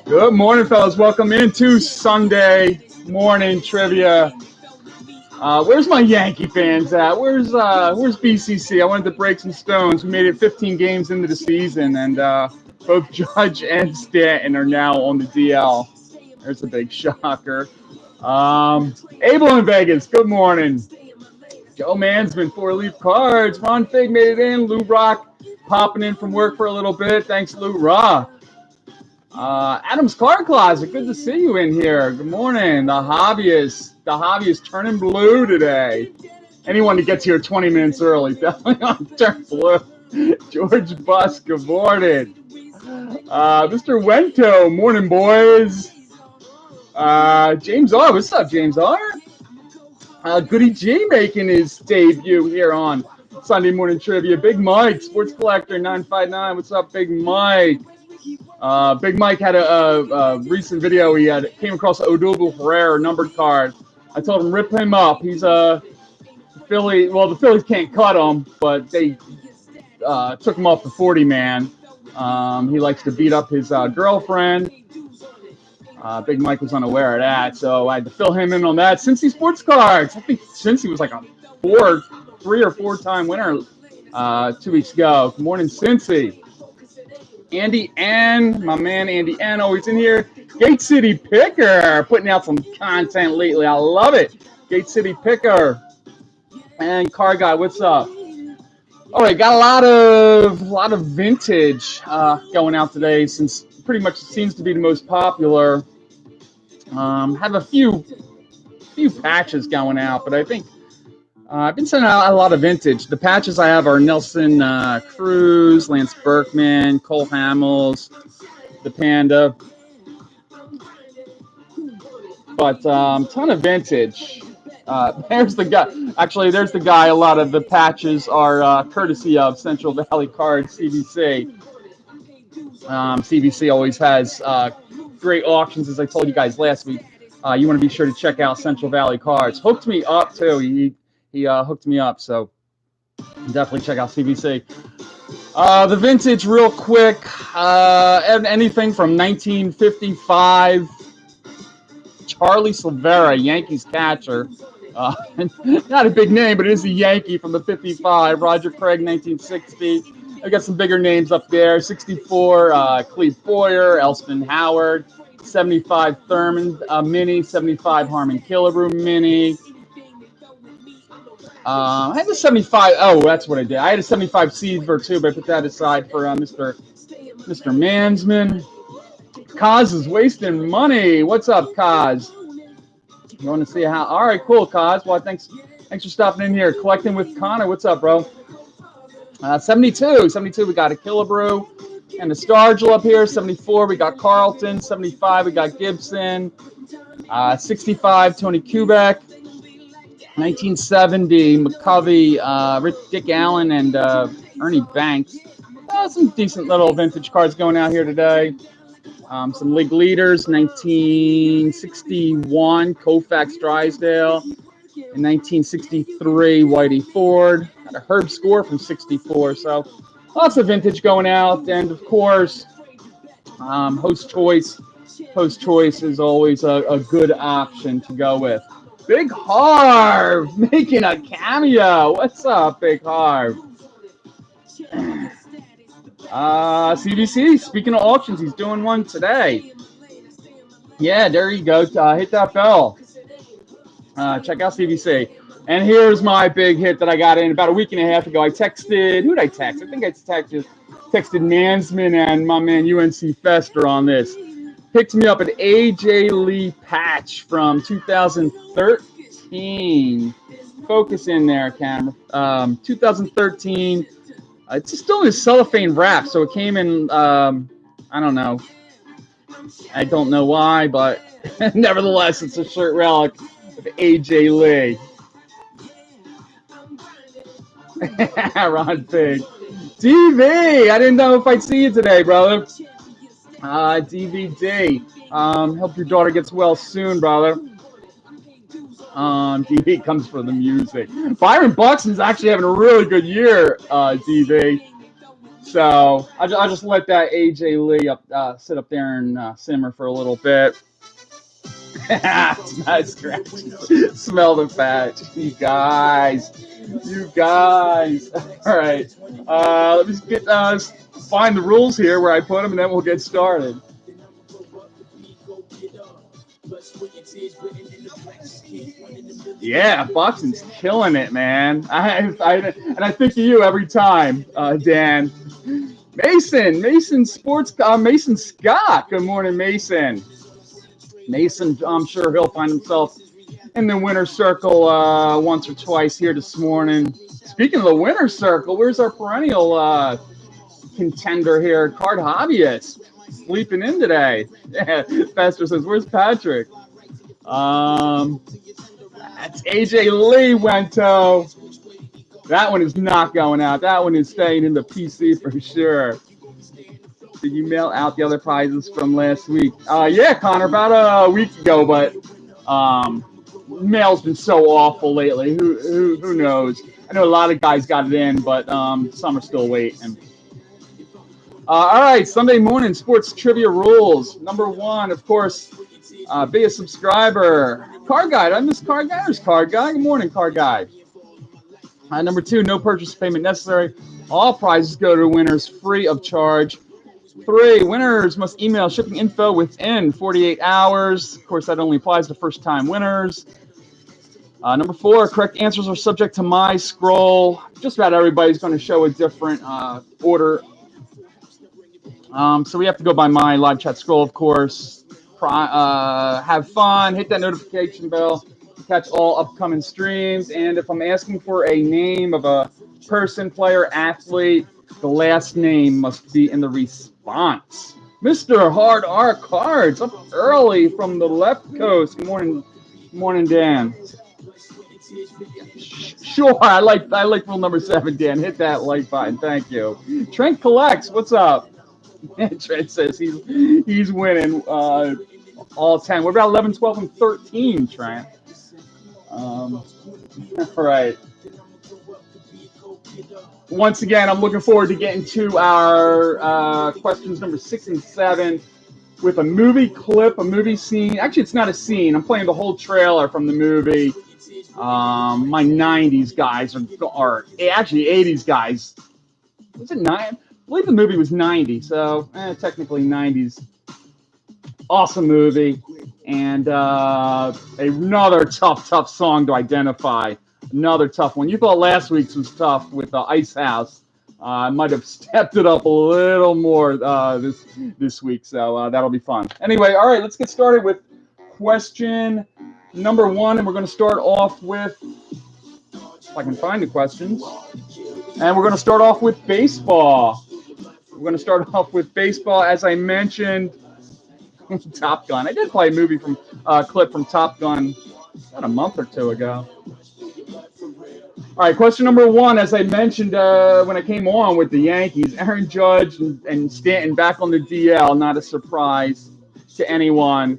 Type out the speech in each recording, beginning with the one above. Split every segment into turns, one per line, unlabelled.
Good morning, fellas. Welcome into Sunday morning trivia. Where's my Yankee fans at? Where's BCC? I wanted to break some stones. We made it 15 games into the season, and both Judge and Stanton are now on the DL. There's a big shocker. Abel in Vegas, good morning. Joe Mansman, 4-leaf cards. Ron Fig made it in. Lou Rock popping in from work for a little bit. Thanks, Lou Rock. Adam's Car Closet, good to see you in here. Good morning. The hobbyist turning blue today. Anyone that gets here 20 minutes early, definitely on turn blue. George Buss, good morning. Mr. Wento, morning, boys. James R, what's up, James R? Goody G making his debut here on Sunday Morning Trivia. Big Mike, Sports Collector 959, what's up, Big Mike? Big Mike had a recent video. He came across Odubel Herrera numbered card. I told him rip him up. He's a Philly. Well, the Phillies can't cut him, but they took him off the 40-man. He likes to beat up his girlfriend. Big Mike was unaware of that, so I had to fill him in on that. Cincy Sports Cards. I think Cincy was like a 3 or 4 time winner 2 weeks ago. Good morning, Cincy. Andy N, my man Andy N, always in here. Gate City Picker, putting out some content lately. I love it. Gate City Picker. And Car Guy, what's up? All right, got a lot of vintage going out today, since pretty much seems to be the most popular. Have a few patches going out, but I think I've been sending out a lot of vintage. The patches I have are Nelson Cruz, Lance Berkman, Cole Hamels, the Panda. But ton of vintage. There's the guy. Actually, there's the guy. A lot of the patches are courtesy of Central Valley Cards, CVC. CVC always has great auctions, as I told you guys last week. You want to be sure to check out Central Valley Cards. Hooked me up too. He hooked me up, so definitely check out CVC. The vintage, real quick. Anything from 1955. Charlie Silvera, Yankees catcher. Not a big name, but it is a Yankee from the 55. Roger Craig, 1960. I got some bigger names up there. 64, Cleve Boyer, Elston Howard. 75, Thurman Mini. 75, Harmon Killebrew Mini. I had a 75. Oh, that's what I did. I had a 75 Seaver too, but I put that aside for Mr. Mansman. Kaz is wasting money. What's up, Kaz? You want to see how? All right, cool, Kaz. Well, thanks for stopping in here. Collecting with Connor. What's up, bro? 72. We got a Killebrew and a Stargell up here. 74, we got Carlton. 75, we got Gibson. 65, Tony Kubek. 1970, McCovey, Dick Allen, and Ernie Banks. Some decent little vintage cards going out here today. Some league leaders, 1961, Koufax Drysdale. In 1963, Whitey Ford. Got a Herb Score from 64. So lots of vintage going out. And, of course, Host Choice. Host Choice is always a good option to go with. Big Harv making a cameo. What's up, Big Harv? CVC, speaking of auctions, he's doing one today. Yeah, there you go. Hit that bell. Check out CVC. And here's my big hit that I got in about a week and a half ago. I texted, who did I text? I think I texted Mansman and my man UNC Fester on this. Picked me up an AJ Lee patch from 2013. Focus in there, camera. 2013. It's still in a cellophane wrap, so it came in, I don't know. I don't know why, but nevertheless, it's a shirt relic of AJ Lee. Ron Pig. DV, I didn't know if I'd see you today, brother. DVD. Hope your daughter gets well soon, brother. DV comes for the music. Byron Buxton's actually having a really good year, DV. So I'll just let that AJ Lee sit up there and simmer for a little bit. It's not scratchy. Smell the patch. You guys. All right. Let me just find the rules here where I put them, and then we'll get started. Yeah, Buxton's killing it, man. And I think of you every time, Dan. Mason Sports, Mason Scott. Good morning, Mason. Mason, I'm sure he'll find himself in the winner's circle once or twice here this morning. Speaking of the winner's circle, where's our perennial contender here, Card Hobbyist? Sleeping in today. Yeah, Fester says, where's Patrick? That's AJ Lee, Wento. That one is not going out. That one is staying in the PC for sure. Did you mail out the other prizes from last week? Yeah, Connor, about a week ago, but mail's been so awful lately. Who knows? I know a lot of guys got it in, but some are still waiting. All right, Sunday morning sports trivia rules. Number one, of course, be a subscriber. Card Guide. I miss Card Guide. There's Card Guide. Good morning, Card Guide. Number two, no purchase payment necessary. All prizes go to winners free of charge. 3, winners must email shipping info within 48 hours. Of course, that only applies to first-time winners. Number 4, correct answers are subject to my scroll. Just about everybody's going to show a different order. So we have to go by my live chat scroll, of course. Have fun. Hit that notification bell. Catch all upcoming streams. And if I'm asking for a name of a person, player, athlete, the last name must be in the response. Mr. Hard R Cards up early from the left coast. Good morning, Dan. Sure, I like rule number 7, Dan. Hit that like button. Thank you. Trent collects. What's up? Trent says he's winning all 10. What about 11, 12, and 13, Trent? All right. Once again, I'm looking forward to getting to our questions number 6 and 7 with a movie clip, a movie scene. Actually, it's not a scene. I'm playing the whole trailer from the movie. My 90s guys are actually 80s guys. Was it 9? I believe the movie was 90, so technically 90s. Awesome movie. And another tough song to identify. Another tough one. You thought last week's was tough with Ice House. I might have stepped it up a little more this week, so that'll be fun. Anyway, all right, let's get started with question number 1, and we're going to start off with, if I can find the questions, and we're going to start off with baseball. We're going to start off with baseball, as I mentioned. Top Gun. I did play a movie from clip from Top Gun about a month or 2 ago. All right, question number 1. As I mentioned when I came on with the Yankees, Aaron Judge and Stanton back on the DL. Not a surprise to anyone.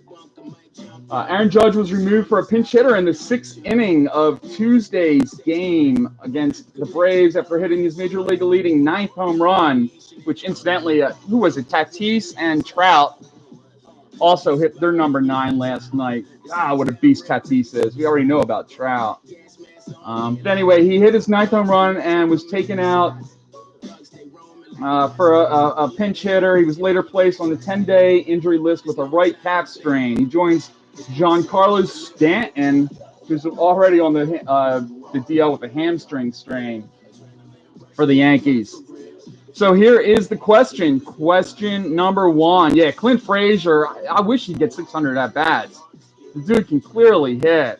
Aaron Judge was removed for a pinch hitter in the 6th inning of Tuesday's game against the Braves after hitting his major league leading 9th home run, which incidentally, who was it? Tatis and Trout also hit their number 9 last night. What a beast Tatis is. We already know about Trout. But anyway, he hit his 9th home run and was taken out for a pinch hitter. He was later placed on the 10-day injury list with a right calf strain. He joins Giancarlo Stanton, who's already on the DL with a hamstring strain for the Yankees. So here is the question. Question number 1. Yeah, Clint Frazier, I wish he'd get 600 at-bats. The dude can clearly hit.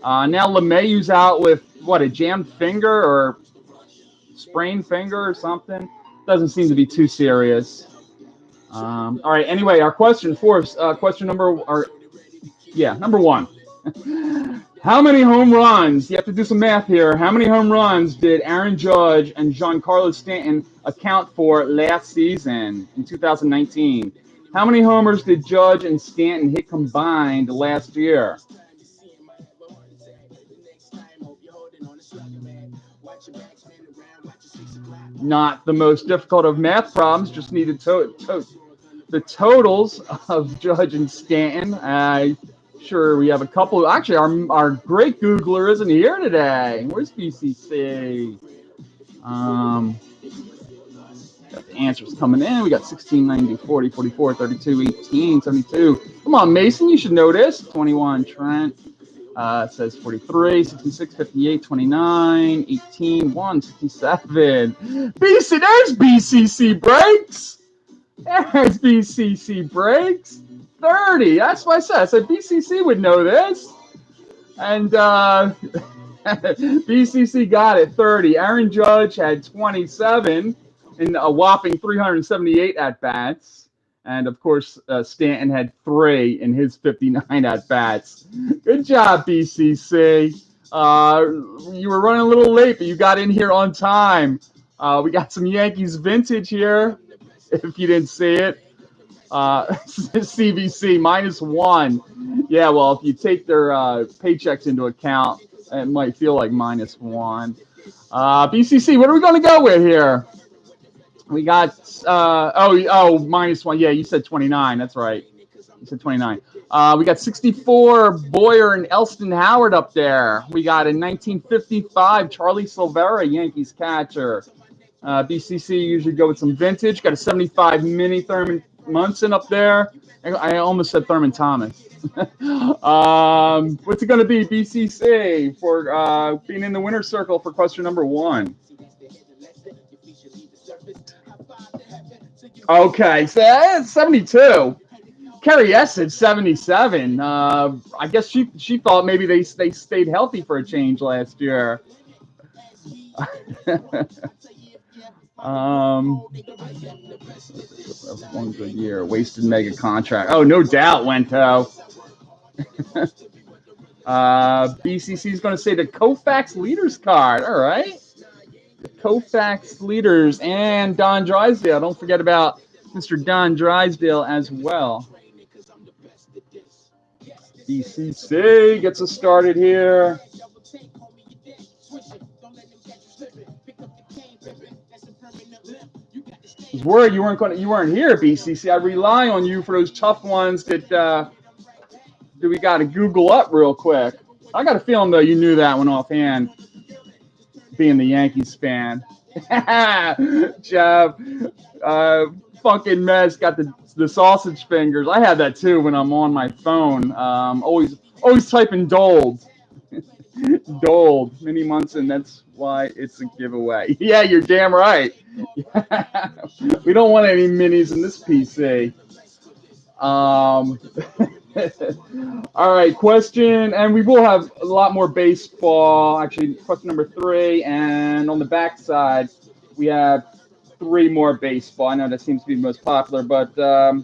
Now LeMayu's out with, a jammed finger or sprained finger or something? Doesn't seem to be too serious. All right, anyway, our question number 1. How many home runs? You have to do some math here. How many home runs did Aaron Judge and Giancarlo Stanton account for last season in 2019? How many homers did Judge and Stanton hit combined last year? Not the most difficult of math problems. Just needed the totals of Judge and Stanton. Sure, we have a couple. Actually, our great Googler isn't here today. Where's BCC? Got the answers coming in. We got 16, 90, 40, 44, 32, 18, 72. Come on, Mason, you should know this. 21, Trent. It says 43, 66, 58, 29, 18, 1, 67. BC, there's BCC breaks. There's BCC breaks. 30. That's what I said. I said BCC would know this. And BCC got it, 30. Aaron Judge had 27 in a whopping 378 at-bats. And, of course, Stanton had 3 in his 59 at-bats. Good job, BCC. You were running a little late, but you got in here on time. We got some Yankees vintage here, if you didn't see it. CVC, -1. Yeah, well, if you take their paychecks into account, it might feel like -1. BCC, what are we going to go with here? We got, -1. Yeah, you said 29. That's right. You said 29. We got 64, Boyer and Elston Howard up there. We got in 1955, Charlie Silvera, Yankees catcher. BCC usually go with some vintage. Got a 75 mini Thurman Munson up there. I almost said Thurman Thomas. What's it going to be, BCC, for being in the winner's circle for question number 1? Okay, so that's 72. Carrie S said 77. I guess she thought maybe they stayed healthy for a change last year. One good year, wasted mega contract. Oh, no doubt, Wento. BCC is going to say the Koufax Leaders card. All right. The Koufax Leaders and Don Drysdale. Don't forget about Mr. Don Drysdale as well. BCC gets us started here. I was worried you weren't here, BCC. I rely on you for those tough ones that we got to Google up real quick. I got a feeling though you knew that one offhand, being the Yankees fan. Jeff, fucking Mez got the sausage fingers. I have that too when I'm on my phone. Always typing Dold. Dold, Minnie Munson. That's why it's a giveaway. Yeah, you're damn right. We don't want any minis in this PC. All right, question, and we will have a lot more baseball. Actually, question number 3, and on the back side, we have 3 more baseball. I know that seems to be the most popular, but I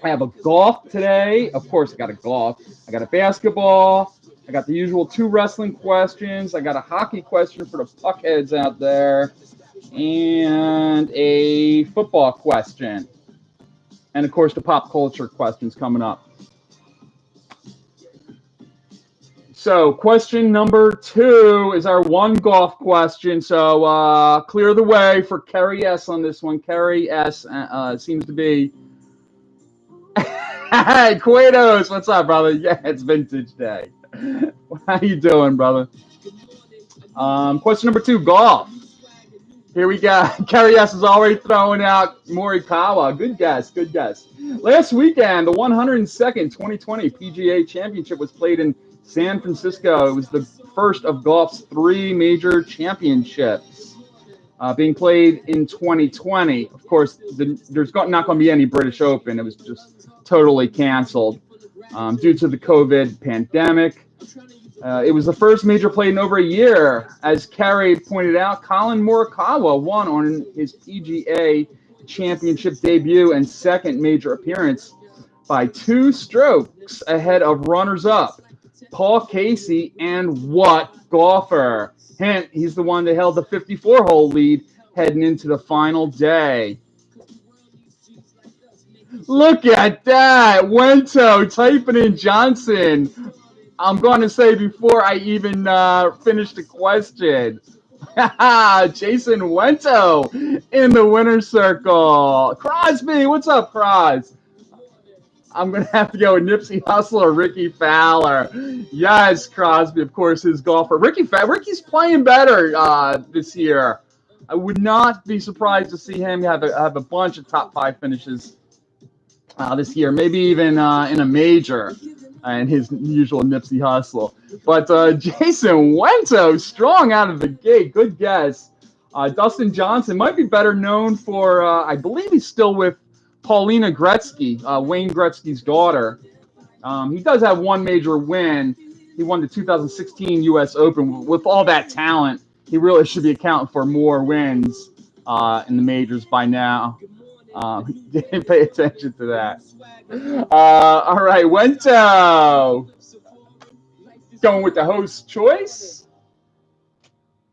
have a golf today. Of course, I got a golf. I got a basketball. I got the usual 2 wrestling questions. I got a hockey question for the puckheads out there, and a football question. And, of course, the pop culture questions coming up. So question number 2 is our 1 golf question. So clear the way for Kerry S on this one. Kerry S seems to be. Hey, Quados, what's up, brother? Yeah, it's vintage day. How you doing, brother? Question number 2, golf. Here we go. Kerry S is already throwing out Morikawa. Good guess, good guess. Last weekend, the 102nd 2020 PGA Championship was played in San Francisco. It was the first of golf's 3 major championships being played in 2020. Of course, there's not going to be any British Open. It was just totally canceled due to the COVID pandemic. It was the first major played in over a year. As Kerry pointed out, Colin Morikawa won on his PGA Championship debut and second major appearance by 2 strokes ahead of runners-up Paul Casey and what golfer? Hint, he's the one that held the 54-hole lead heading into the final day. Look at that. Wento typing in Johnson. I'm going to say before I even finish the question. Jason Wento in the winner's circle. Crosby, what's up, Cros? I'm going to have to go with Nipsey Hussle or Ricky Fowler. Yes, Crosby, of course, his golfer. Ricky's playing better this year. I would not be surprised to see him have a bunch of top 5 finishes this year, maybe even in a major, and his usual Nipsey Hussle. But Jason Wento, strong out of the gate. Good guess. Dustin Johnson might be better known for, I believe he's still with Paulina Gretzky, Wayne Gretzky's daughter. He does have 1 major win. He won the 2016 U.S. Open. With all that talent, he really should be accounting for more wins in the majors by now. Didn't pay attention to that. All right, Wento. Going with the host choice.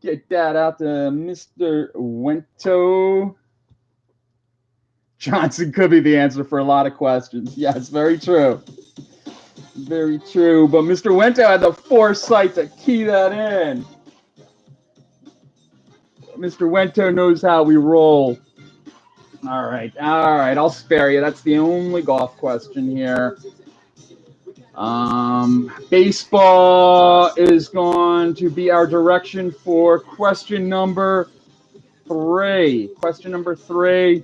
Get that out to Mr. Wento. Johnson could be the answer for a lot of questions. Yes, very true. Very true. But Mr. Wento had the foresight to key that in. Mr. Wento knows how we roll. All right. I'll spare you. That's the only golf question here. Baseball is going to be our direction for question number 3. Question number 3.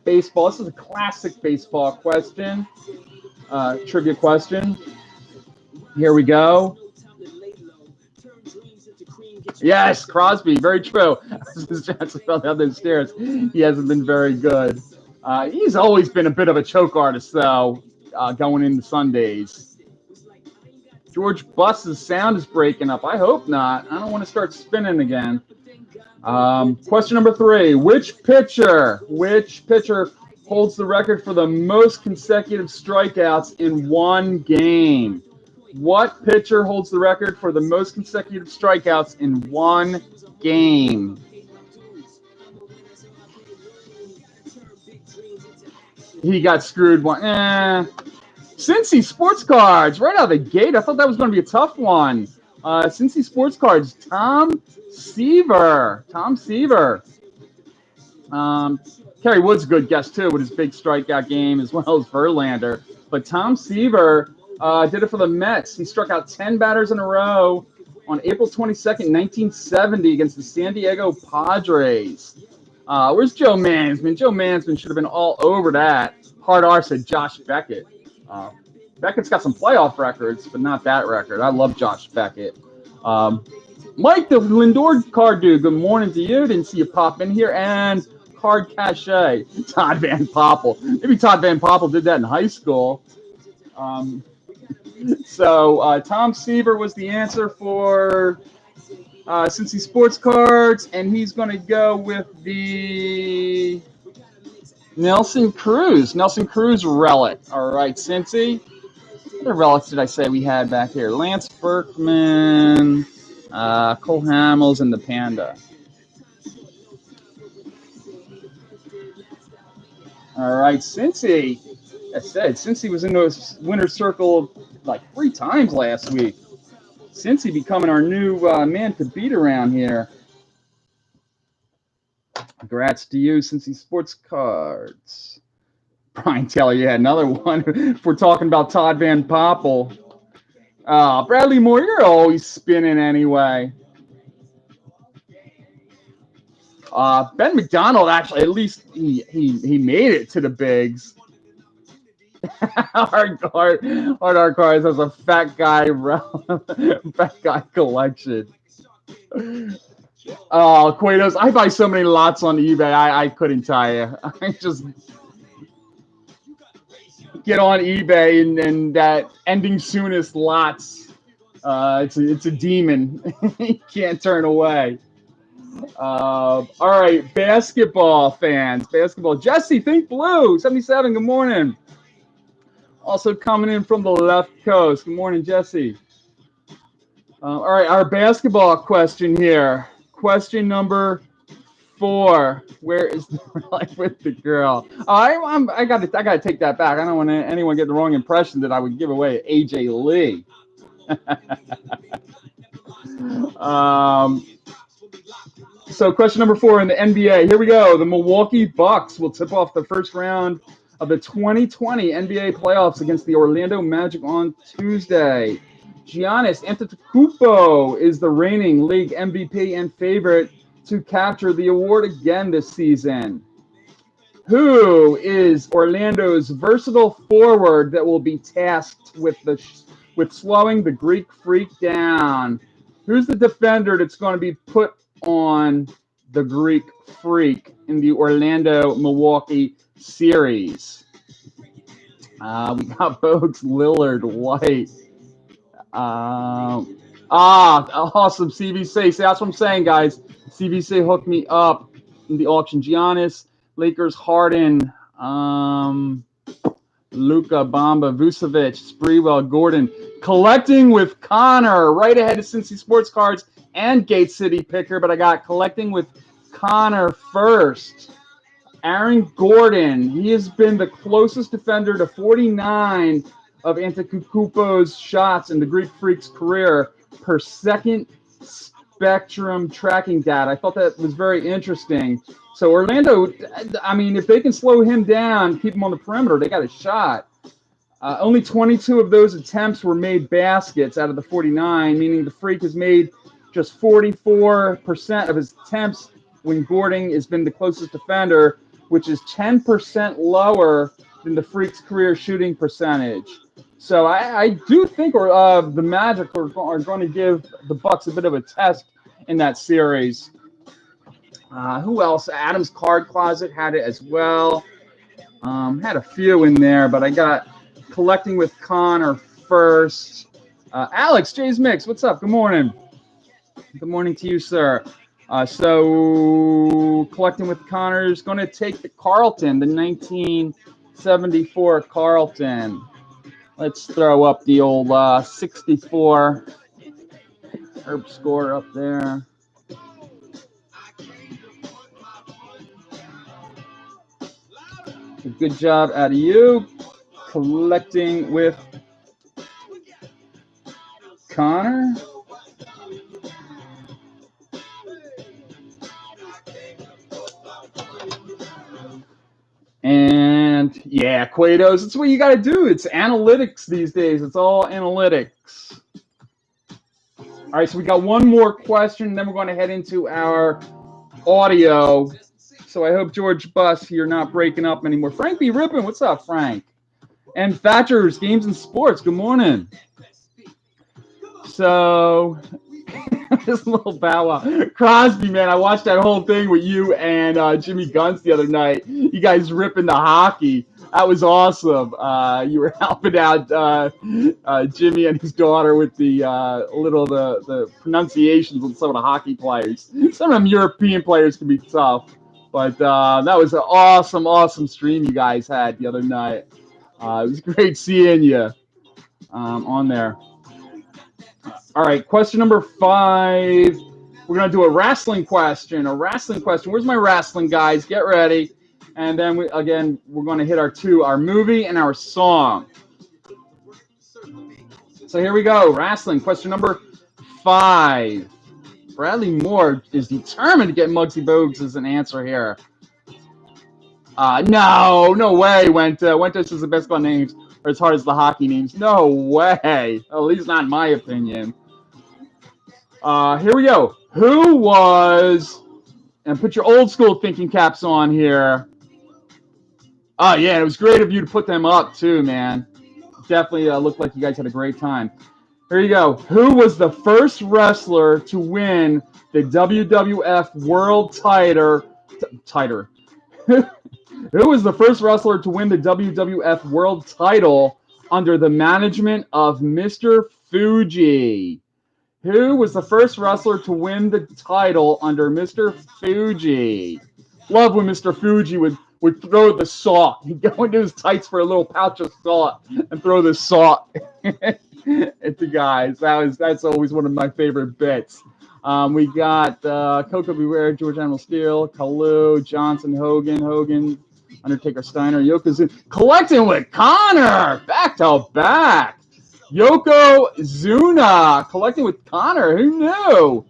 Baseball. This is a classic baseball question. Trivia question. Here we go. Yes, Crosby. Very true. Johnson fell down those stairs. He hasn't been very good. He's always been a bit of a choke artist, though, going into Sundays. George Buss's sound is breaking up. I hope not. I don't want to start spinning again. Question number 3. Which pitcher holds the record for the most consecutive strikeouts in one game? What pitcher holds the record for the most consecutive strikeouts in one game? He got screwed one. Cincy Sports Cards, right out of the gate. I thought that was going to be a tough one. Cincy Sports Cards, Tom Seaver. Tom Seaver. Kerry Wood's a good guess, too, with his big strikeout game, as well as Verlander. But Tom Seaver did it for the Mets. He struck out 10 batters in a row on April 22nd, 1970, against the San Diego Padres. Where's Joe Mansman? Joe Mansman should have been all over that. Hard R said Josh Beckett. Beckett's got some playoff records, but not that record. I love Josh Beckett. Mike, the Lindor card dude, good morning to you. Didn't see you pop in here. And card cachet, Todd Van Poppel. Maybe Todd Van Poppel did that in high school. So Tom Seaver was the answer for Cincy Sports Cards, and he's going to go with the Nelson Cruz relic. All right, Cincy. What other relics did I say we had back here? Lance Berkman, Cole Hamels, and the Panda. All right, Cincy. I said Cincy was in the winner's circle like 3 times last week. Cincy becoming our new man to beat around here. Congrats to you, Cincy Sports Cards. Brian Taylor, you had another one. If we're talking about Todd Van Poppel. Bradley Moore, you're always spinning anyway. Ben McDonald, actually, at least he made it to the bigs. Hard cards has a fat guy collection. Oh, Quatos, I buy so many lots on eBay. I couldn't tell you. I just get on eBay and that ending soonest lots. It's a demon. You can't turn away. All right, basketball fans. Jesse, Think Blue, 77, good morning. Also coming in from the left coast. Good morning, Jesse. All right, our basketball question here. Question number 4. Where is the life with the girl? I gotta take that back. I don't want anyone get the wrong impression that I would give away AJ Lee. So question number 4 in the NBA. Here we go. The Milwaukee Bucks will tip off the first round of the 2020 NBA playoffs against the Orlando Magic on Tuesday. Giannis Antetokounmpo is the reigning league MVP and favorite to capture the award again this season. Who is Orlando's versatile forward that will be tasked with slowing the Greek Freak down? Who's the defender that's going to be put on the Greek Freak in the Orlando-Milwaukee series? We got Bogues, Lillard, White. Awesome, CVC. See, that's what I'm saying, guys. CVC hooked me up in the auction. Giannis, Lakers, Harden, Luka, Bamba, Vucevic, Sprewell, Gordon. Collecting with Connor, right ahead of Cincy Sports Cards and Gate City Picker, but I got collecting with Connor first. Aaron Gordon, he has been the closest defender to 49 of Antetokounmpo's shots in the Greek Freak's career per second Spectrum tracking data. I thought that was very interesting. So Orlando, I mean, if they can slow him down, keep him on the perimeter, they got a shot. Only 22 of those attempts were made baskets out of the 49, meaning the Freak has made just 44% of his attempts when Gordon has been the closest defender, which is 10% lower than the Freak's career shooting percentage. So I do think the Magic are going to give the Bucks a bit of a test in that series. Who else? Adam's Card Closet had it as well. Had a few in there, but I got collecting with Connor first. Alex, Jay's Mix, what's up? Good morning. Good morning to you, sir. So collecting with Connor is going to take the Carlton, the 1974 Carlton. Let's throw up the old 64 Herb score up there. A good job out of you collecting with Connor. And yeah, Quados, it's what you got to do. It's analytics these days. It's all analytics. All right, so we got one more question, then we're going to head into our audio. So I hope, George Buss, you're not breaking up anymore. Frank B. Rippin, what's up, Frank? And Thatcher's Games and Sports, good morning. So, this little bow wow. Crosby, man, I watched that whole thing with you and Jimmy Guns the other night. You guys ripping the hockey. That was awesome. You were helping out Jimmy and his daughter with the the pronunciations of some of the hockey players. Some of them European players can be tough, but that was an awesome stream you guys had the other night. It was great seeing you on there. All right, question number 5. We're going to do a wrestling question. Where's my wrestling guys? Get ready. And then, we're going to hit our movie and our song. So here we go. Wrestling. Question number 5. Bradley Moore is determined to get Muggsy Bogues as an answer here. No way. Wentos is the best on names, or as hard as the hockey names. No way. At least not in my opinion. Here we go. Who was, and put your old school thinking caps on here. Oh, yeah, it was great of you to put them up too, man. Definitely looked like you guys had a great time. Here you go. Who was the first wrestler to win the WWF World Title? Who was the first wrestler to win the WWF World Title under the management of Mr. Fuji? Who was the first wrestler to win the title under Mr. Fuji? Love when Mr. Fuji would throw the salt. He'd go into his tights for a little pouch of salt and throw the salt at the guys. That's always one of my favorite bits. We got Coco Beware, George Animal Steel, Kalu, Johnson, Hogan, Undertaker, Steiner, Yokozuna. Collecting with Connor, back to back. Yokozuna collecting with Connor. Who knew?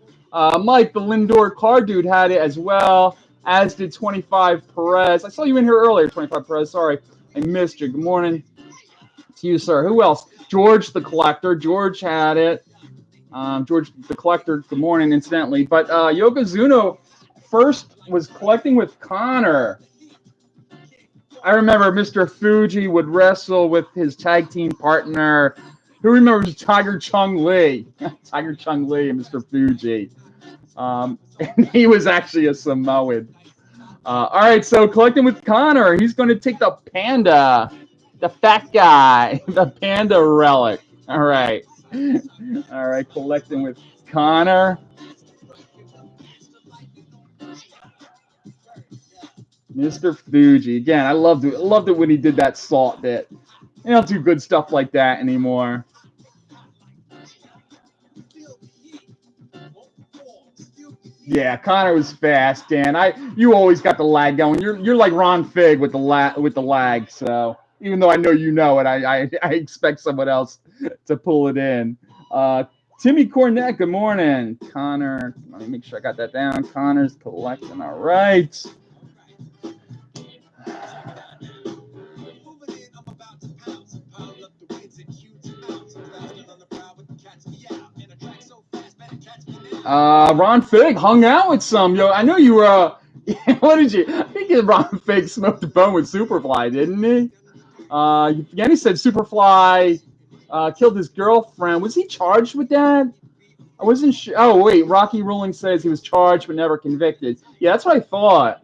Mike, the Lindor car dude, had it as well, as did 25 Perez. I saw you in here earlier, 25 Perez. Sorry, I missed you. Good morning to you, sir. Who else? George the Collector. George had it. George the Collector, good morning, incidentally. But Yokozuna first was collecting with Connor. I remember Mr. Fuji would wrestle with his tag team partner. Who remembers Tiger Chung Lee? Tiger Chung Lee and Mr. Fuji. And he was actually a Samoan. All right, so collecting with Connor. He's going to take the panda, the fat guy, the panda relic. All right. All right, collecting with Connor. Mr. Fuji. Again, I loved it when he did that salt bit. They don't do good stuff like that anymore. Yeah, Connor was fast, Dan. You always got the lag going. You're like Ron Fig with the lag. So even though I know you know it, I expect someone else to pull it in. Timmy Cornette, good morning. Connor, let me make sure I got that down. Connor's collecting. All right. Ron Fig hung out with some. Yo, I know you were. What did you? I think Ron Fig smoked a bone with Superfly, didn't he? He said Superfly killed his girlfriend. Was he charged with that? I wasn't sure. Oh wait, Rocky Ruling says he was charged but never convicted. Yeah, that's what I thought.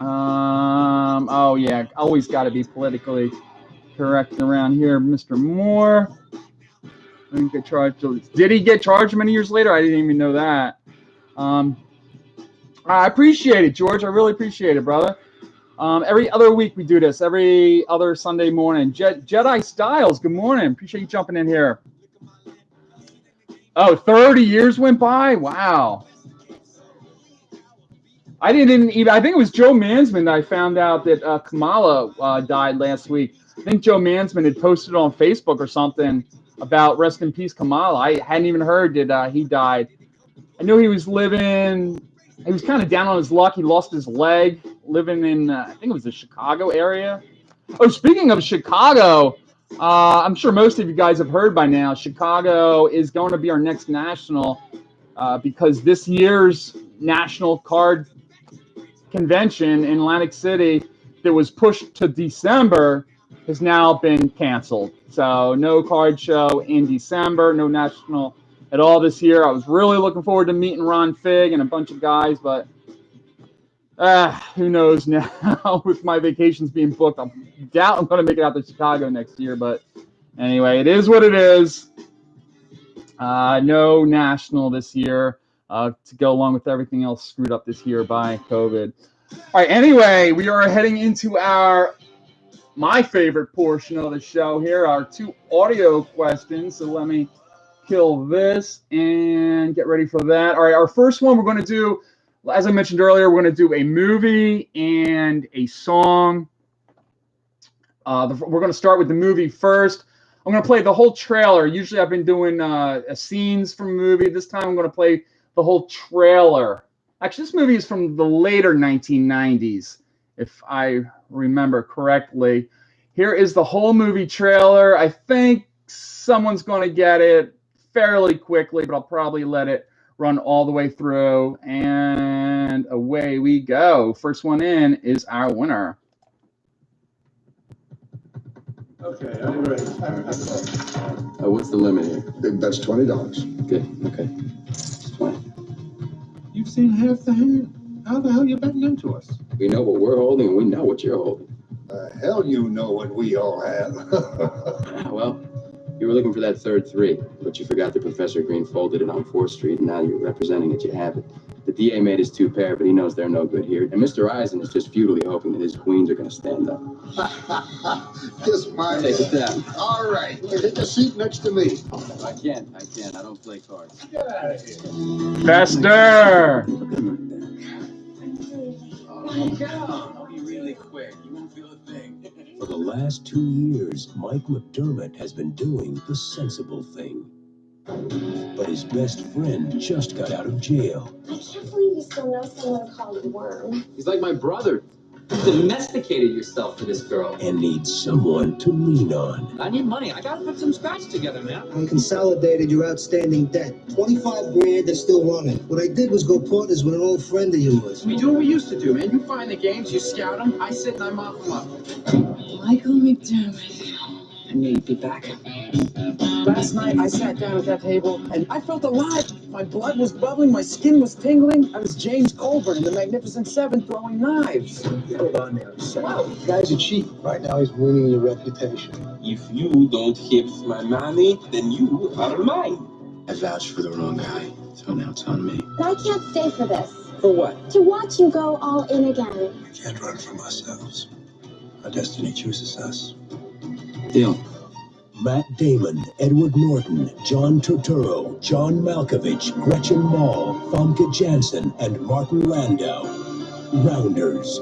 Oh yeah, always got to be politically correct around here, Mr. Moore. Didn't get charged. Did he get charged many years later? I didn't even know that. I appreciate it, George. I really appreciate it, brother. Every other week we do this. Every other Sunday morning. Jedi Styles, good morning. Appreciate you jumping in here. Oh, 30 years went by? Wow. I didn't even. I think it was Joe Mansman that I found out that Kamala died last week. I think Joe Mansman had posted on Facebook or something about rest in peace Kamala. I hadn't even heard that he died. I knew he was living. He was kind of down on his luck. He lost his leg living in I think it was the Chicago area. Oh, speaking of Chicago, I'm sure most of you guys have heard by now. Chicago is going to be our next national because this year's National Card Convention in Atlantic City that was pushed to December has now been canceled. So no card show in December, no national at all this year. I was really looking forward to meeting Ron Fig and a bunch of guys, but who knows now with my vacations being booked. I doubt I'm going to make it out to Chicago next year, but anyway, it is what it is. No national this year to go along with everything else screwed up this year by COVID. All right, anyway, we are heading into my favorite portion of the show here, our 2 audio questions. So let me kill this and get ready for that. All right, our first one we're going to do, as I mentioned earlier, we're going to do a movie and a song. We're going to start with the movie first. I'm going to play the whole trailer. Usually I've been doing scenes from a movie. This time I'm going to play the whole trailer. Actually, this movie is from the later 1990s, if I remember correctly. Here is the whole movie trailer. I think someone's going to get it fairly quickly, but I'll probably let it run all the way through. And away we go. First one in is our winner.
Okay, I'm ready.
What's the limit here?
That's $20.
Good, okay. 20.
You've seen half the hand. How the hell you betting into us?
We know what we're holding, and we know what you're holding.
Hell, you know what we all have.
Well, you were looking for that third 3, but you forgot that Professor Green folded it on 4th Street, and now you're representing it. You have it. The DA made his 2 pair, but he knows they're no good here. And Mr. Eisen is just futilely hoping that his queens are going to stand up.
Kiss my
Take it down.
All right, take the seat next to me.
I can't. I don't play cards.
Get out of here.
Faster!
Look at him like that.
Get on. I'll be really quick. You won't feel a thing.
For the last 2 years, Mike McDermott has been doing the sensible thing. But his best friend just got out of jail.
I can't believe you still know someone called Worm.
He's like my brother. You domesticated yourself for this girl.
And needs someone to lean on.
I need money. I gotta put some scratch together, man.
I consolidated your outstanding debt. 25 grand is still running. What I did was go partners with an old friend of yours.
We do what we used to do, man. You find the games, you scout them. I sit and I mop them up.
Michael McDermott.
I knew you'd be back.
Last night I sat down at that table and I felt alive. My blood was bubbling, my skin was tingling. I was James Colburn in The Magnificent Seven throwing knives.
Hold on there a second. The guy's a cheat. Right now he's ruining your reputation.
If you don't give my money, then you are mine.
I vouched for the wrong guy, so now it's on me.
But I can't stay for this.
For what?
To watch you go all in again.
We can't run from ourselves. Our destiny chooses us.
Deal.
Matt Damon, Edward Norton, John Turturro, John Malkovich, Gretchen Mol, Famke Janssen, and Martin Landau. Rounders.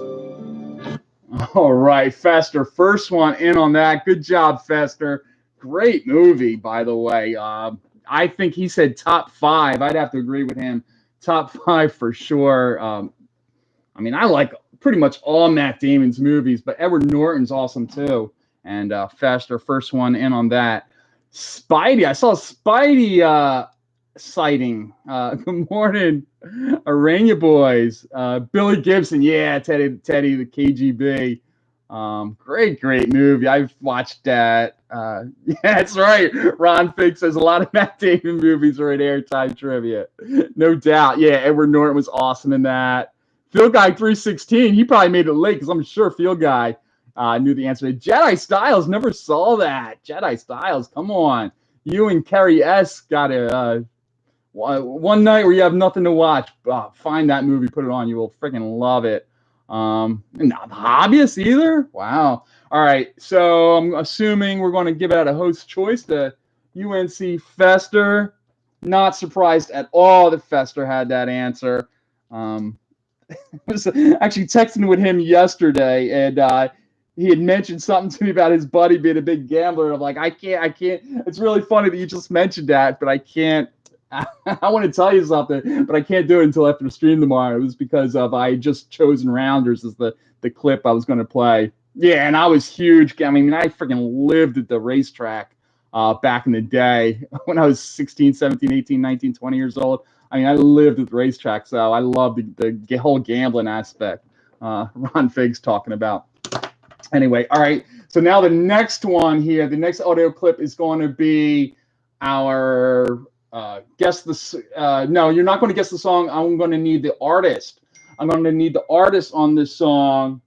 All right, Fester, first one in on that. Good job, Fester. Great movie, by the way. I think he said top 5. I'd have to agree with him. Top 5 for sure. I mean, I like pretty much all Matt Damon's movies, but Edward Norton's awesome too. And Fester, first one in on that. Spidey, I saw Spidey sighting. Good morning, Arania boys. Billy Gibson, yeah, Teddy the KGB. Great movie. I've watched that. Yeah, that's right. Ron Fig says a lot of Matt Damon movies are in airtime trivia. No doubt. Yeah, Edward Norton was awesome in that. Field Guy 316, he probably made it late because I'm sure Field Guy knew the answer. Jedi Styles, never saw that. Jedi Styles, come on. You and Carrie S. got a one night where you have nothing to watch. Find that movie, put it on. You will freaking love it. Not the Hobbyist either. Wow. All right. So I'm assuming we're going to give out a host choice to UNC Fester. Not surprised at all that Fester had that answer. I was actually texting with him yesterday, and he had mentioned something to me about his buddy being a big gambler. I'm like, I can't. It's really funny that you just mentioned that, but I can't. I want to tell you something, but I can't do it until after the stream tomorrow. It was because I had just chosen Rounders as the clip I was going to play. Yeah, and I was huge. I mean, I freaking lived at the racetrack back in the day when I was 16, 17, 18, 19, 20 years old. I mean, I lived at the racetrack, so I love the whole gambling aspect Ron Figg's talking about. Anyway, all right. So now the next one here, the next audio clip is going to be our guess the. No, you're not going to guess the song. I'm going to need the artist. I'm going to need the artist on this song.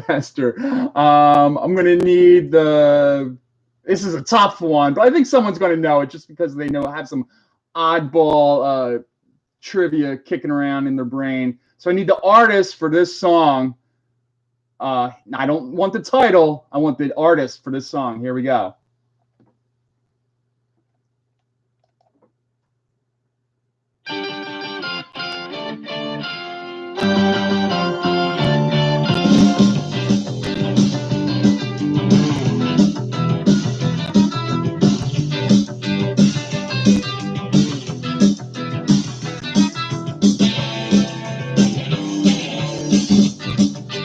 Faster. I'm going to need the. This is a tough one, but I think someone's going to know it just because they have some oddball trivia kicking around in their brain. So I need the artist for this song. I don't want the title. I want the artist for this song. Here we go.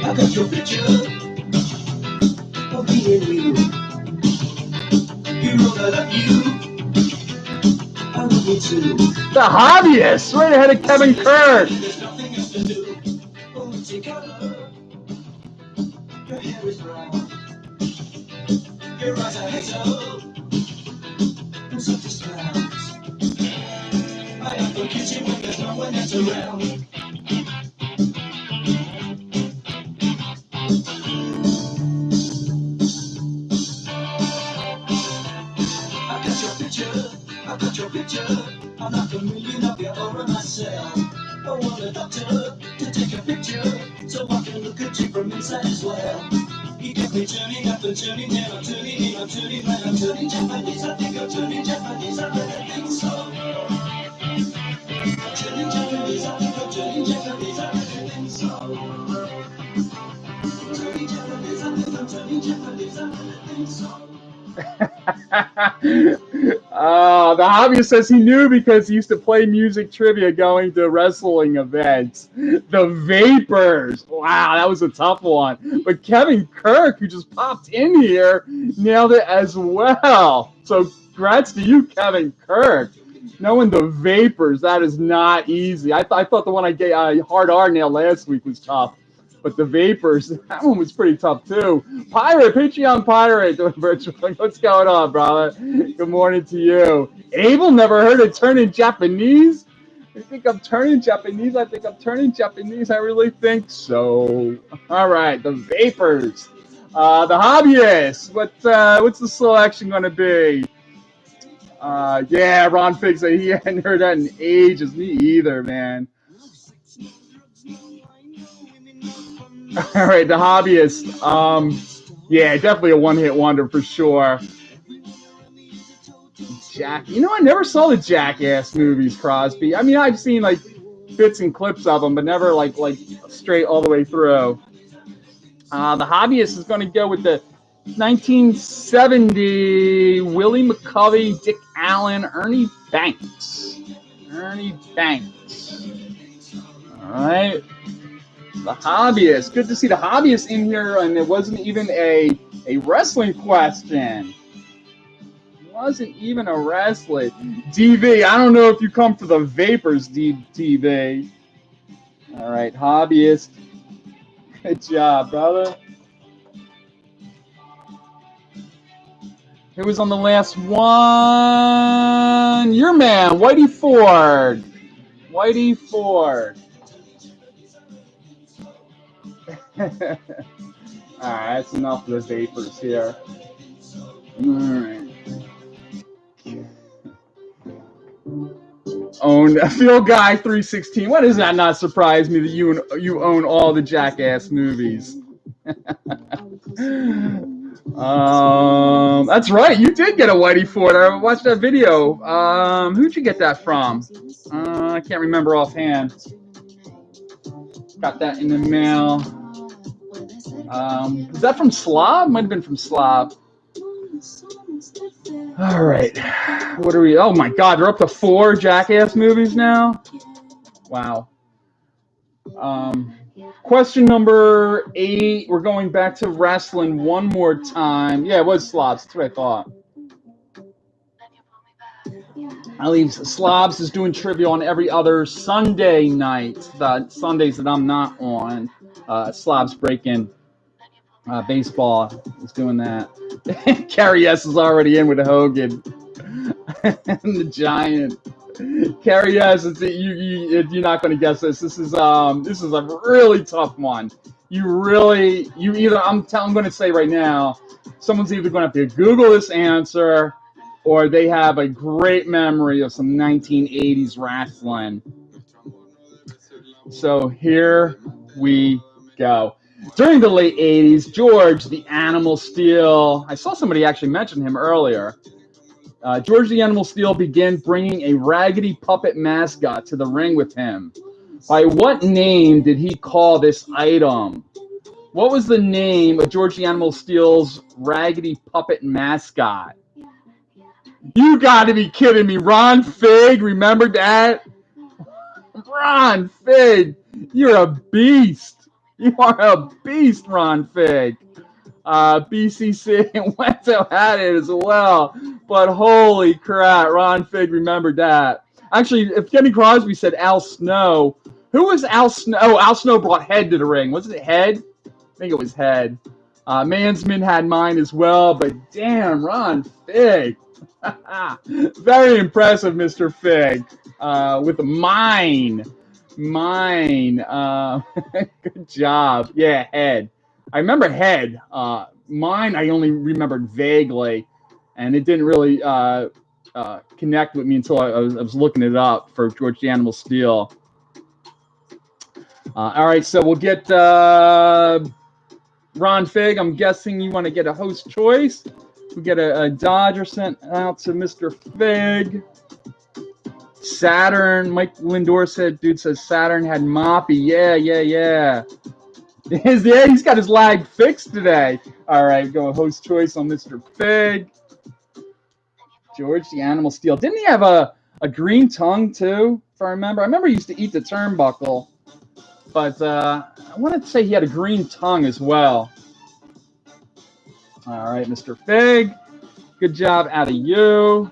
I got your picture of me and you. You know that I love you. I love you too.
The Hobbyist, right ahead of Kevin Kirk.
There's nothing else to do. Oh, it's your color. Your hair is brown. Your eyes are hazel. And such as clouds. I have to kiss you when there's no one else around. I got your picture. I'm not a million of your aura myself. I want a doctor to take a picture so I can look at you from inside as well. He gets me turning up and turning down, I'm turning in, I'm turning right, I'm turning Japanese. I think I'm turning Japanese, I really think so. Turning Japanese, I think I'm turning Japanese, I really think so. Turning Japanese, I think I'm turning Japanese, I really think so.
The Hobbyist says he knew because he used to play music trivia going to wrestling events. The Vapors. Wow, that was a tough one. But Kevin Kirk, who just popped in here, nailed it as well. So congrats to you, Kevin Kirk. Knowing the Vapors, that is not easy. I thought the one I gave Hard R nailed last week was tough. But the Vapors, that one was pretty tough too. Pirate, Patreon Pirate, doing virtual. What's going on, brother? Good morning to you. Abel, never heard of turning Japanese? I think I'm turning Japanese. I think I'm turning Japanese. I really think so. All right, the Vapors. The Hobbyist. What's the selection going to be? Yeah, Ron Figg said he hadn't heard that in ages. Me either, man. All right, the Hobbyist. Yeah, definitely a one-hit wonder for sure. Jack, I never saw the Jackass movies, Crosby. I mean, I've seen like bits and clips of them, but never like straight all the way through. The Hobbyist is going to go with the 1970 Willie McCovey, Dick Allen, Ernie Banks. Ernie Banks. All right. The Hobbyist. Good to see the Hobbyist in here, and it wasn't even a wrestling question. It wasn't even a wrestling. DV, I don't know if you come for the Vapors, DV. All right, Hobbyist. Good job, brother. Who was on the last one? Your man, Whitey Ford. Whitey Ford. All right, that's enough of the Vapors here. All right. own Field Guy 316. Why does that not surprise me that you own all the Jackass movies? That's right. You did get a Whitey Ford. I watched that video. Who'd you get that from? I can't remember offhand. Got that in the mail. Is that from Slob? Might have been from Slob. All right. What are we? Oh my God, they're up to 4 Jackass movies now. Wow. Question number 8. We're going back to wrestling one more time. Yeah, it was Slobs. That's what I thought. I leave Slobs is doing trivia on every other Sunday night. The Sundays that I'm not on. Slobs Breaking Baseball is doing that. Carrie S is already in with Hogan and the Giant. Carrie S, you're not going to guess this. This is a really tough one. I'm going to say right now, someone's either going to have to Google this answer, or they have a great memory of some 1980s wrestling. So here we go. During the late 80s, George the Animal Steele, I saw somebody actually mention him earlier. George the Animal Steele began bringing a raggedy puppet mascot to the ring with him. By what name did he call this item? What was the name of George the Animal Steele's raggedy puppet mascot? You got to be kidding me. Ron Fig, remember that? Ron Fig, you're a beast. You are a beast, Ron Fig. BCC and Wento had it as well. But holy crap, Ron Fig remembered that. Actually, if Kenny Crosby said Al Snow, who was Al Snow? Oh, Al Snow brought Head to the ring. Was it Head? I think it was Head. Mansman had mine as well, but damn, Ron Fig. Very impressive, Mr. Fig. With mine. Good job. Yeah, Head. I remember Head. Mine I only remembered vaguely, and it didn't really connect with me until I was looking it up for George the Animal Steele. All right, so we'll get Ron Fig. I'm guessing you want to get a host choice. We get a Dodger sent out to Mr. Fig. Saturn. Mike Lindor said, dude says Saturn had Moppy. Yeah. He's got his lag fixed today. All right, go host choice on Mr. Fig. George the Animal Steele. Didn't he have a green tongue too, if I remember? I remember he used to eat the turnbuckle. But I wanted to say he had a green tongue as well. All right, Mr. Fig. Good job out of you.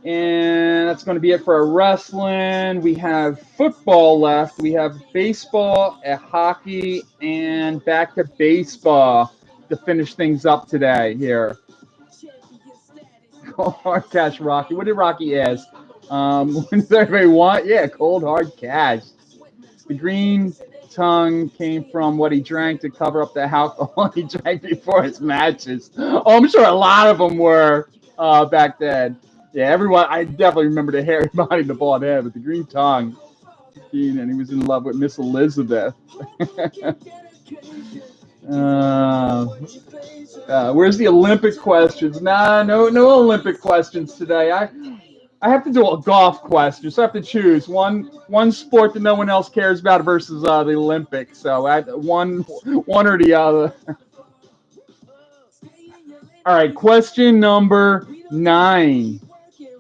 And that's going to be it for our wrestling. We have football left. We have baseball, hockey, and back to baseball to finish things up today here. Cold hard cash, Rocky. What did Rocky ask? What does everybody want? Yeah, cold hard cash. The green tongue came from what he drank to cover up the alcohol he drank before his matches. Oh, I'm sure a lot of them were back then. Yeah, everyone. I definitely remember the hairy body, the bald head, with the green tongue. And he was in love with Miss Elizabeth. Where's the Olympic questions? No Olympic questions today. I have to do a golf question, so I have to choose one sport that no one else cares about versus the Olympics. So I one or the other. All right, question number 9.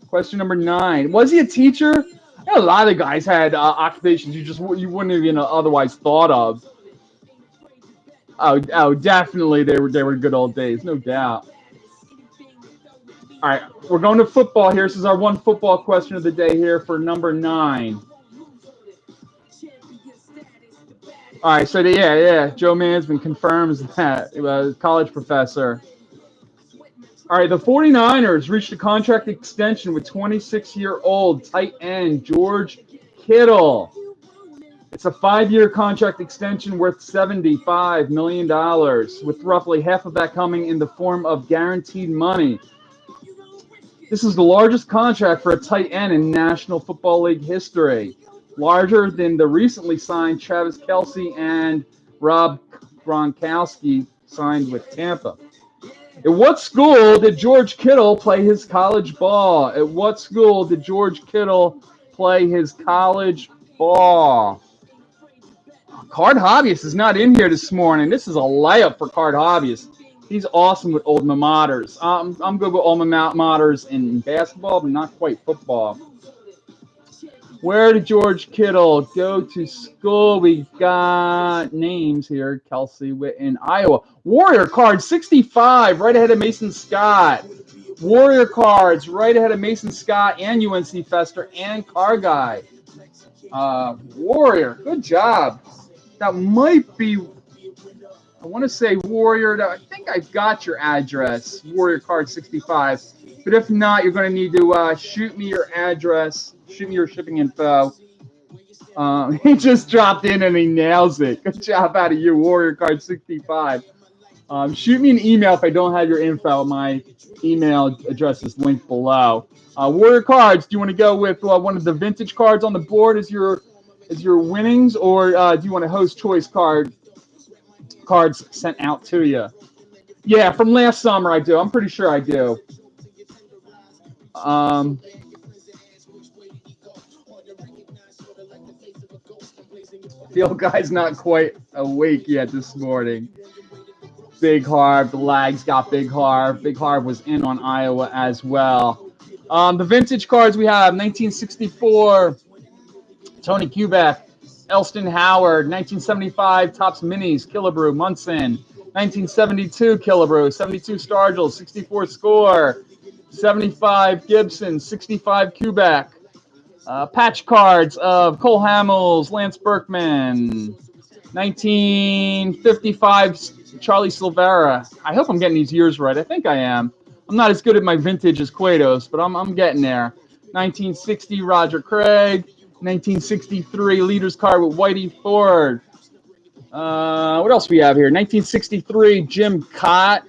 Question number 9. Was he a teacher? A lot of guys had occupations you wouldn't have even otherwise thought of. Oh, definitely they were good old days, no doubt. All right, we're going to football here. This is our one football question of the day here for number 9. All right, so yeah, Joe Mansman confirms that college professor. All right, the 49ers reached a contract extension with 26-year-old tight end George Kittle. It's a 5-year contract extension worth $75 million, with roughly half of that coming in the form of guaranteed money. This is the largest contract for a tight end in National Football League history, larger than the recently signed Travis Kelce and Rob Gronkowski signed with Tampa. At what school did George Kittle play his college ball? At what school did George Kittle play his college ball? Card Hobbyist is not in here this morning. This is a layup for Card Hobbyist. He's awesome with alma maters. I'm good with alma maters in basketball, but not quite football. Where did George Kittle go to school? We got names here. Kelsey in Iowa. Warrior Cards 65, right ahead of Mason Scott. Warrior Cards, right ahead of Mason Scott and UNC Fester and Car Guy. Warrior, good job. That might be, I want to say Warrior. I think I've got your address, Warrior Card 65. But if not, you're going to need to shoot me your address, shoot me your shipping info. He just dropped in and he nails it. Good job out of you, Warrior Card 65. Shoot me an email if I don't have your info. My email address is linked below. Warrior Cards, do you want to go with one of the vintage cards on the board as your winnings, or do you want to host choice cards sent out to you? Yeah, from last summer I do. I'm pretty sure I do. The old guy's not quite awake yet this morning. Big Harv, the lags got Big Harv. Big Harv was in on Iowa as well. The vintage cards we have, 1964, Tony Kubek, Elston Howard, 1975, Topps Minis, Killebrew, Munson, 1972, Killebrew, 72 Stargell, 64 Score, 75 Gibson, 65 Kubek. Patch cards of Cole Hamels, Lance Berkman, 1955 Charlie Silvera. I hope I'm getting these years right. I think I am. I'm not as good at my vintage as Cuetos, but I'm getting there. 1960 Roger Craig, 1963 Leaders card with Whitey Ford. What else we have here? 1963 Jim Cott,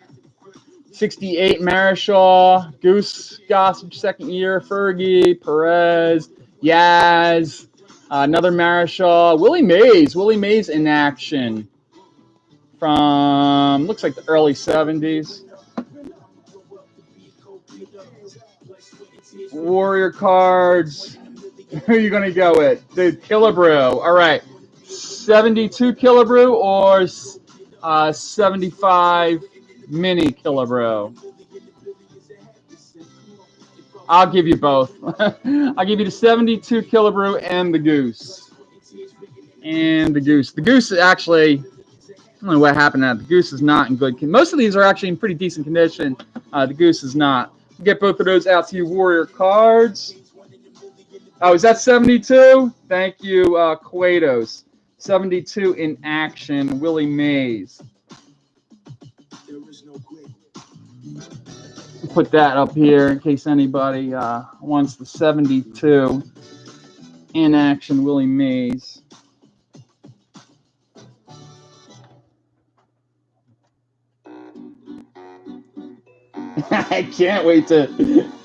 68 Marischal, Goose Gossage second year, Fergie, Perez, Yaz, another Marischal, Willie Mays in action from, looks like the early 70s. Warrior cards, who are you going to go with? The Killebrew. All right, 72 Killebrew or 75 Mini Killebrew? I'll give you both. I'll give you the 72 Killebrew and the Goose. And the Goose. The Goose is actually, I don't know what happened to that. The Goose is not in good condition. Most of these are actually in pretty decent condition. The Goose is not. We'll get both of those out to you, Warrior cards. Oh, is that 72? Thank you, Cuetos. 72 in action, Willie Mays. Put that up here in case anybody wants the 72 in action, Willie Mays. I can't wait to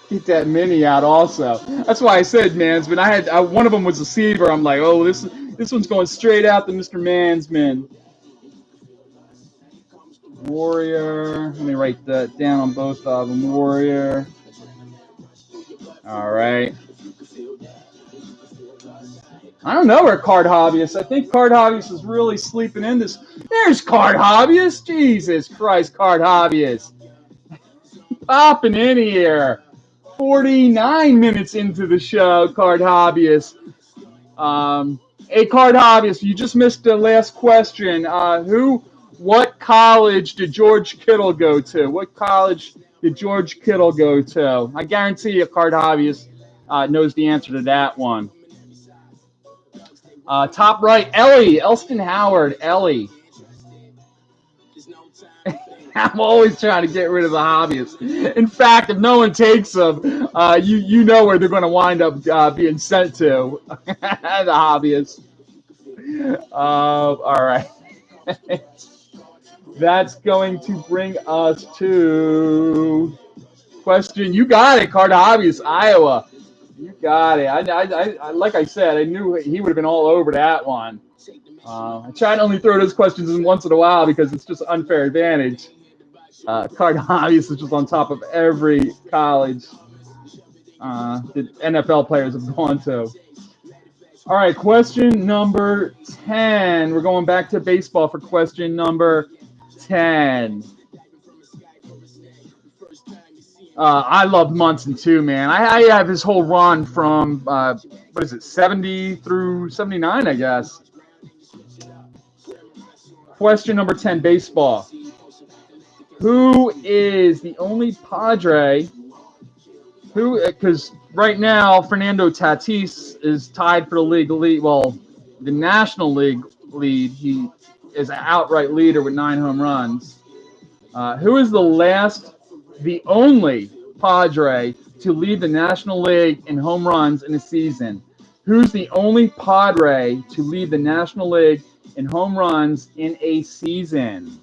get that mini out also. That's why I said Mansman. I had one of them was a Seaver. I'm like, oh, this one's going straight out to Mr. Mansman. Warrior. Let me write that down on both of them. Warrior. All right. I don't know where Card Hobbyist. I think Card Hobbyist is really sleeping in this. There's Card Hobbyist. Jesus Christ, Card Hobbyist. Popping in here. 49 minutes into the show, Card Hobbyist. Hey, Card Hobbyist, you just missed the last question. What college did George Kittle go to? What college did George Kittle go to? I guarantee you, Card Hobbyist knows the answer to that one. Top right, Ellie, Elston Howard, Ellie. I'm always trying to get rid of the hobbyists. In fact, if no one takes them, you know where they're going to wind up being sent to. The hobbyists. All right. That's going to bring us to question. You got it, Card Hobbyist, Iowa. You got it. I like I said, I knew he would have been all over that one. I try to only throw those questions in once in a while because it's just unfair advantage. Card Hobbyist is just on top of every college the NFL players have gone to. All right, question number 10. We're going back to baseball for question number 10. I loved Munson too, man. I have his whole run from, 70 through 79, I guess. Question number 10, baseball. Who is the only Padre because right now Fernando Tatis is tied for the league lead. Well, the National League lead. He is an outright leader with 9 home runs. Who is the only Padre to lead the National League in home runs in a season? Who's the only Padre to lead the National League in home runs in a season?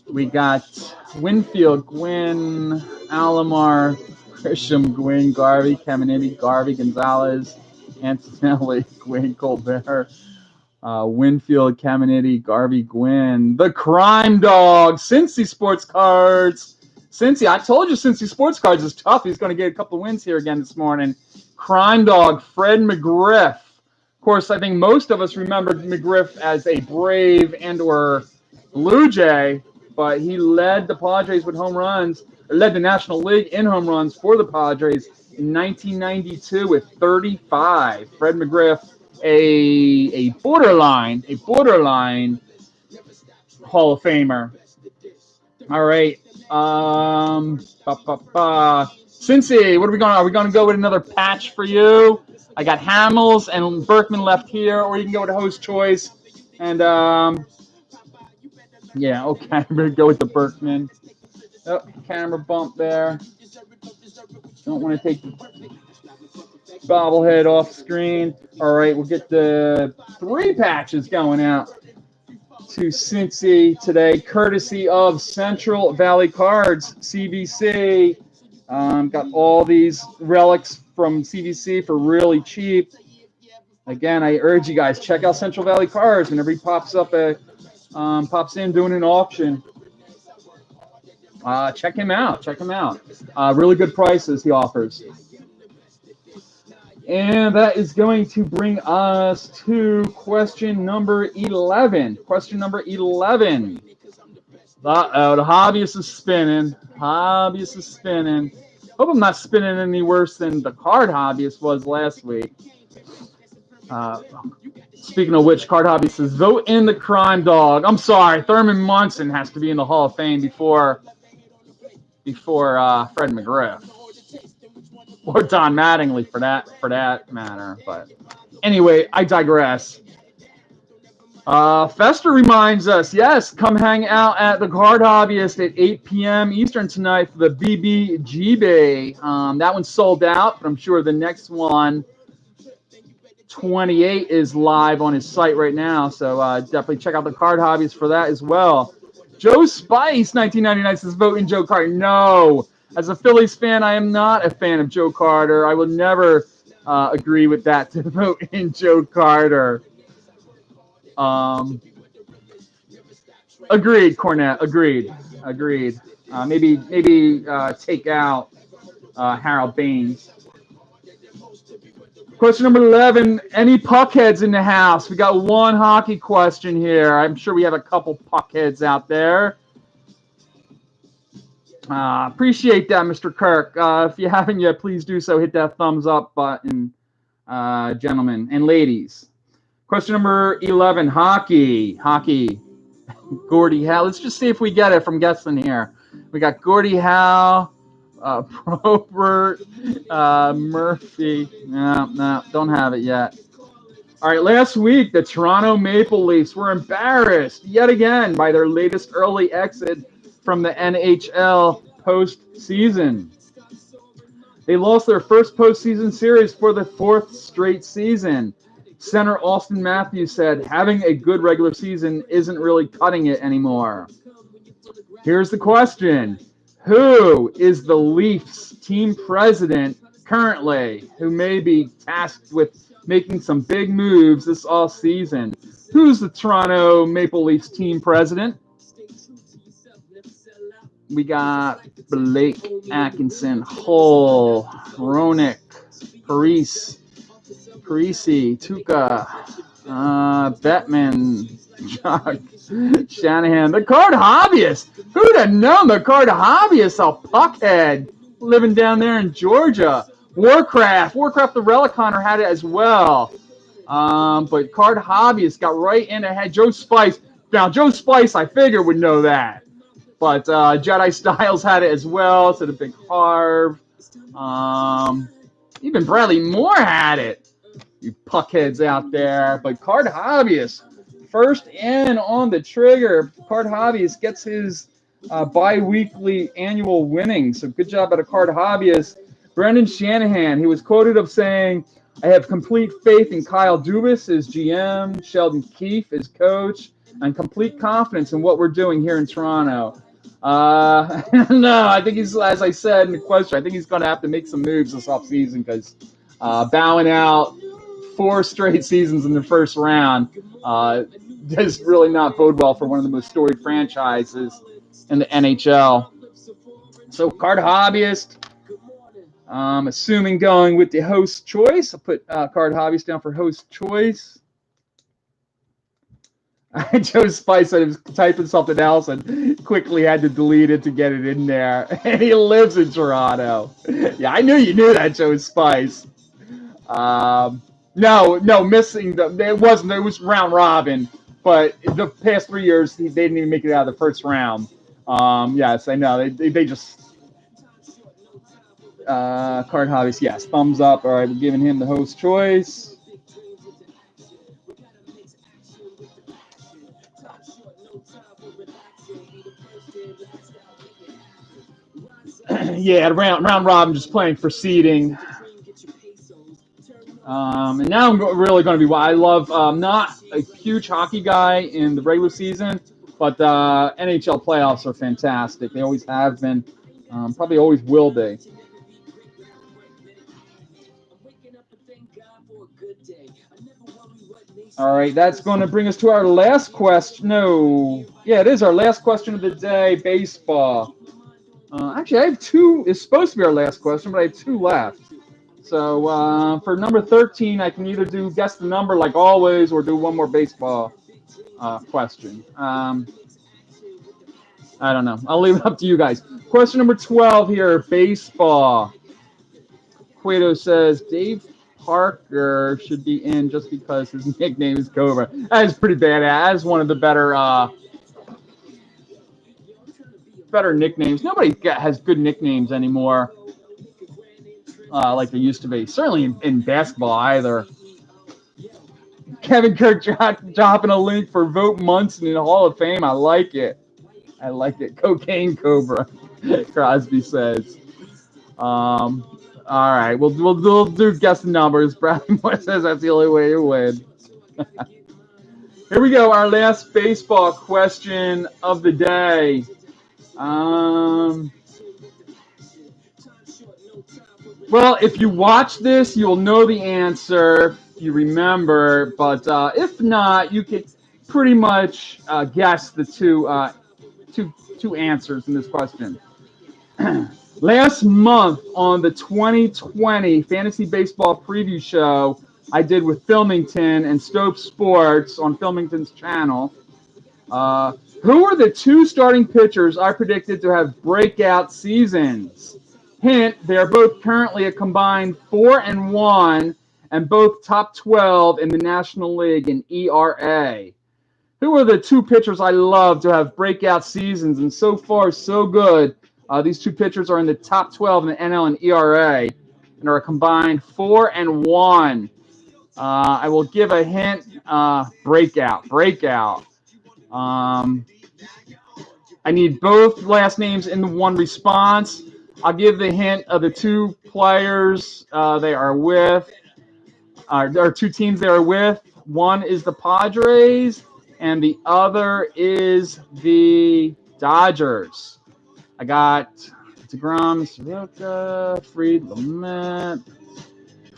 We got Winfield, Gwynn, Alomar, Grisham, Gwynn, Garvey, Caminiti, Garvey, Gonzalez, Antonelli, Gwynn, Colbert, Winfield, Caminiti, Garvey, Gwynn. The Crime Dog, Cincy Sports Cards. Cincy, I told you Cincy Sports Cards is tough. He's going to get a couple wins here again this morning. Crime Dog, Fred McGriff. Of course, I think most of us remembered McGriff as a Brave and or Blue Jay, but he led the Padres with home runs, led the National League in home runs for the Padres in 1992 with 35. Fred McGriff, a borderline Hall of Famer. All right. Cincy, what are we going? Are we going to go with another patch for you? I got Hamels and Berkman left here, or you can go with host choice. And yeah, okay, I'm going to go with the Berkman. Oh, camera bump there. Don't want to take the bobblehead off screen. All right, we'll get the 3 patches going out to Cincy today, courtesy of Central Valley Cards, CVC. Got all these relics from CVC for really cheap. Again, I urge you guys, check out Central Valley Cards whenever he pops in doing an auction. Check him out. Really good prices he offers. And that is going to bring us to question number 11. Question number 11. Uh-oh, the hobbyist is spinning. Hope I'm not spinning any worse than the card hobbyist was last week. Speaking of which, Card Hobby says, vote in the Crime Dog. I'm sorry, Thurman Munson has to be in the Hall of Fame before Fred McGriff. Or Don Mattingly for that matter. But anyway, I digress. Fester reminds us, yes, come hang out at the Card Hobbyist at 8 p.m. Eastern tonight for the BBGB. That one's sold out, but I'm sure the next one, 28, is live on his site right now. So definitely check out the Card Hobbyist for that as well. Joe Spice, 1999, says, vote in Joe Carter. No. As a Phillies fan, I am not a fan of Joe Carter. I will never agree with that, to vote in Joe Carter. Agreed, Cornette. Agreed. Maybe take out Harold Baines. Question number 11. Any puckheads in the house? We got one hockey question here. I'm sure we have a couple puckheads out there. Appreciate that, Mr. Kirk. If you haven't yet, please do so. Hit that thumbs up button, gentlemen and ladies. Question number 11, hockey. Gordie Howe. Let's just see if we get it from guessing here. We got Gordie Howe, Probert, Murphy. No, don't have it yet. All right, last week, the Toronto Maple Leafs were embarrassed yet again by their latest early exit from the NHL postseason. They lost their first postseason series for the 4th straight season. Center Austin Matthews said, having a good regular season isn't really cutting it anymore. Here's the question. Who is the Leafs team president currently, who may be tasked with making some big moves this offseason? Who's the Toronto Maple Leafs team president? We got Blake Atkinson, Hull, Hronek, Parisi, Tuca, Bettman, Shanahan, the card hobbyist. Who'd have known the card hobbyist, a puckhead living down there in Georgia. Warcraft the Relic Hunter had it as well. But card hobbyist got right in ahead. Joe Spice. Now, Joe Spice, I figure, would know that. But Jedi Styles had it as well. So the big Harv. Even Bradley Moore had it. You puckheads out there. But card hobbyist, first in on the trigger. Card hobbyist gets his bi-weekly annual winnings. So good job at a card hobbyist. Brendan Shanahan, he was quoted of saying, "I have complete faith in Kyle Dubas as GM, Sheldon Keefe as coach, and complete confidence in what we're doing here in Toronto." No, I think he's, as I said in the question, I think he's going to have to make some moves this offseason because bowing out 4 straight seasons in the first round does really not bode well for one of the most storied franchises in the NHL. So, card hobbyist, assuming going with the host choice. I'll put card hobbyist down for host choice. Joe Spice said he was typing something else and quickly had to delete it to get it in there. And he lives in Toronto. Yeah, I knew you knew that, Joe Spice. No, missing it was round robin, but the past 3 years they didn't even make it out of the first round. Yes, I know they just card hobbies. Yes, thumbs up. All right, we're giving him the host choice. Yeah, round robin, just playing for seeding. And now I'm really going to be. I love. Not a huge hockey guy in the regular season, but NHL playoffs are fantastic. They always have been. Probably always will be. All right, that's going to bring us to our last question. No, yeah, it is our last question of the day. Baseball. Actually, I have 2. It's supposed to be our last question, but I have 2 left. So for number 13, I can either do guess the number like always or do one more baseball question. I don't know. I'll leave it up to you guys. Question number 12 here, baseball. Cueto says, Dave Parker should be in just because his nickname is Cobra. That is pretty badass. That is one of the better nicknames. Nobody has good nicknames anymore. Like there used to be. Certainly in basketball either. Kevin Kirk dropping a link for Vote Munson in the Hall of Fame. I like it. Cocaine Cobra, Crosby says. All right, we'll do guess the numbers. Bradley Moore says that's the only way to win. Here we go, our last baseball question of the day. Well, if you watch this, you'll know the answer. You remember, but if not, you can pretty much guess the two answers in this question. Last month on the 2020 Fantasy Baseball Preview Show I did with Filmington and Stope Sports on Filmington's channel, who were the 2 starting pitchers I predicted to have breakout seasons? Hint, they are both currently a combined 4-1 and both top 12 in the National League in ERA. Who are the 2 pitchers I love to have breakout seasons? And so far, so good. These 2 pitchers are in the top 12 in the NL and ERA and are a combined 4-1. I will give a hint. Breakout. I need both last names in the one response. I'll give the hint of the 2 players they are with. There are 2 teams they are with. One is the Padres, and the other is the Dodgers. I got DeGrom, Soroka, Fried, Lamet,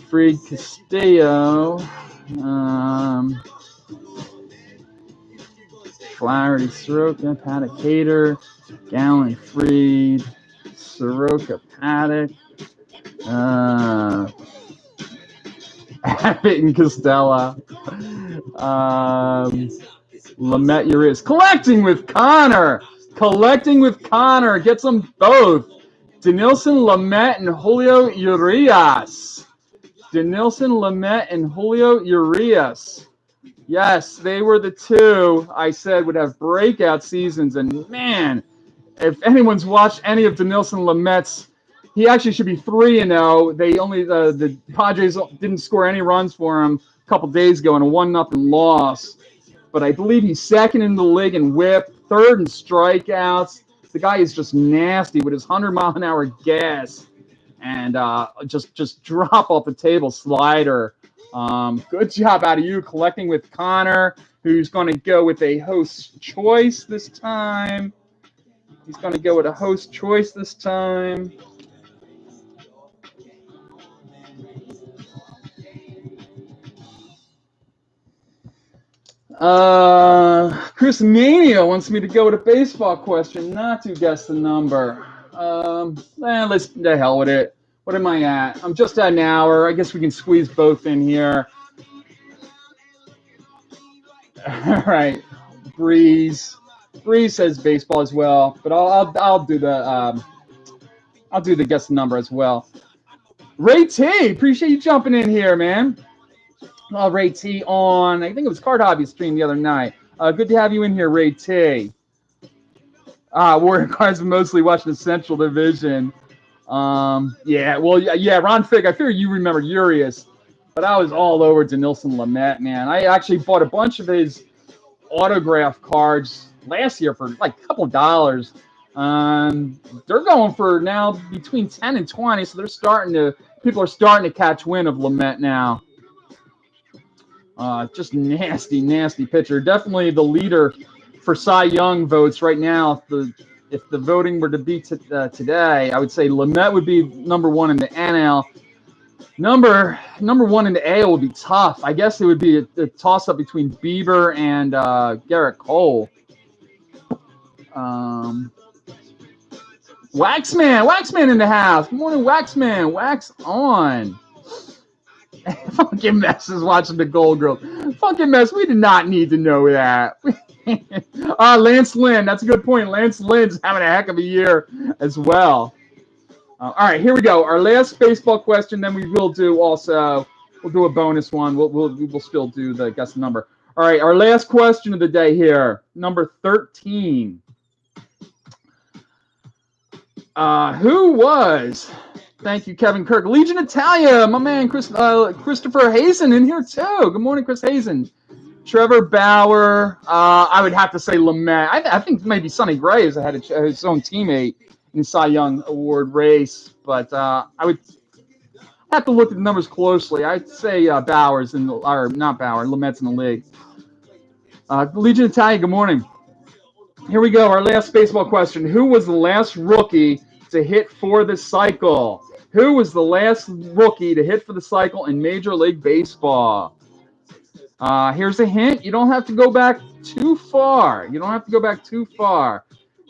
Fried, Castillo, Flaherty, Soroka, Paddock, Hader, Gallen, Fried, Soroka, Paddock, Abbott and Costello, Lamet, Urias. Collecting with Connor. Gets them both. Denilson, Lamet, and Julio Urias. Yes, they were the two I said would have breakout seasons. And man, if anyone's watched any of Denilson Lamet's, he actually should be 3-0. They only the Padres didn't score any runs for him a couple days ago in a 1-0 loss. But I believe he's second in the league in WHIP, third in strikeouts. The guy is just nasty with his 100-mile-an-hour gas and just drop off the table slider. Good job out of you collecting with Connor, who's going to go with a host choice this time. Chris Mania wants me to go with a baseball question, not to guess the number. Let's the hell with it. What am I at? I'm just at an hour. I guess we can squeeze both in here. All right, Breeze says baseball as well, but I'll do the guess the number as well. Ray T, appreciate you jumping in here, man. Ray T on, I think it was Card Hobby stream the other night. Good to have you in here, Ray T. Warrior Cards mostly watching the Central Division. Ron Fig, I figure you remember Urias, but I was all over Denilson Lamet, man. I actually bought a bunch of his autograph cards last year for like a couple of dollars. They're going for now between 10 and 20, so people are starting to catch wind of Lamet now. Just nasty pitcher. Definitely the leader for Cy Young votes right now. If the voting were to be today, I would say Lamet would be number one in the NL. Number one in the AL would be tough. I guess it would be a toss-up between Bieber and Garrett Cole. Waxman in the house. Good morning, Waxman. Wax on. Fucking Mess is watching the Gold Girls. Fucking Mess, we did not need to know that. Lance Lynn, that's a good point. Lance Lynn's having a heck of a year as well. All right, here we go. Our last baseball question, then we'll do a bonus one. We'll still do the guess the number. All right, our last question of the day here, number 13. Who was? Thank you, Kevin Kirk. Legion Italia, my man Christopher Hazen in here too. Good morning, Chris Hazen. Trevor Bauer. I would have to say Lamet. I think maybe Sonny Gray had his own teammate in the Cy Young Award race, but I would have to look at the numbers closely. I'd say Lamet's in the league. Legion Italia, good morning. Here we go. Our last baseball question. Who was the last rookie to hit for the cycle? Who was the last rookie to hit for the cycle in Major League Baseball? Here's a hint. You don't have to go back too far.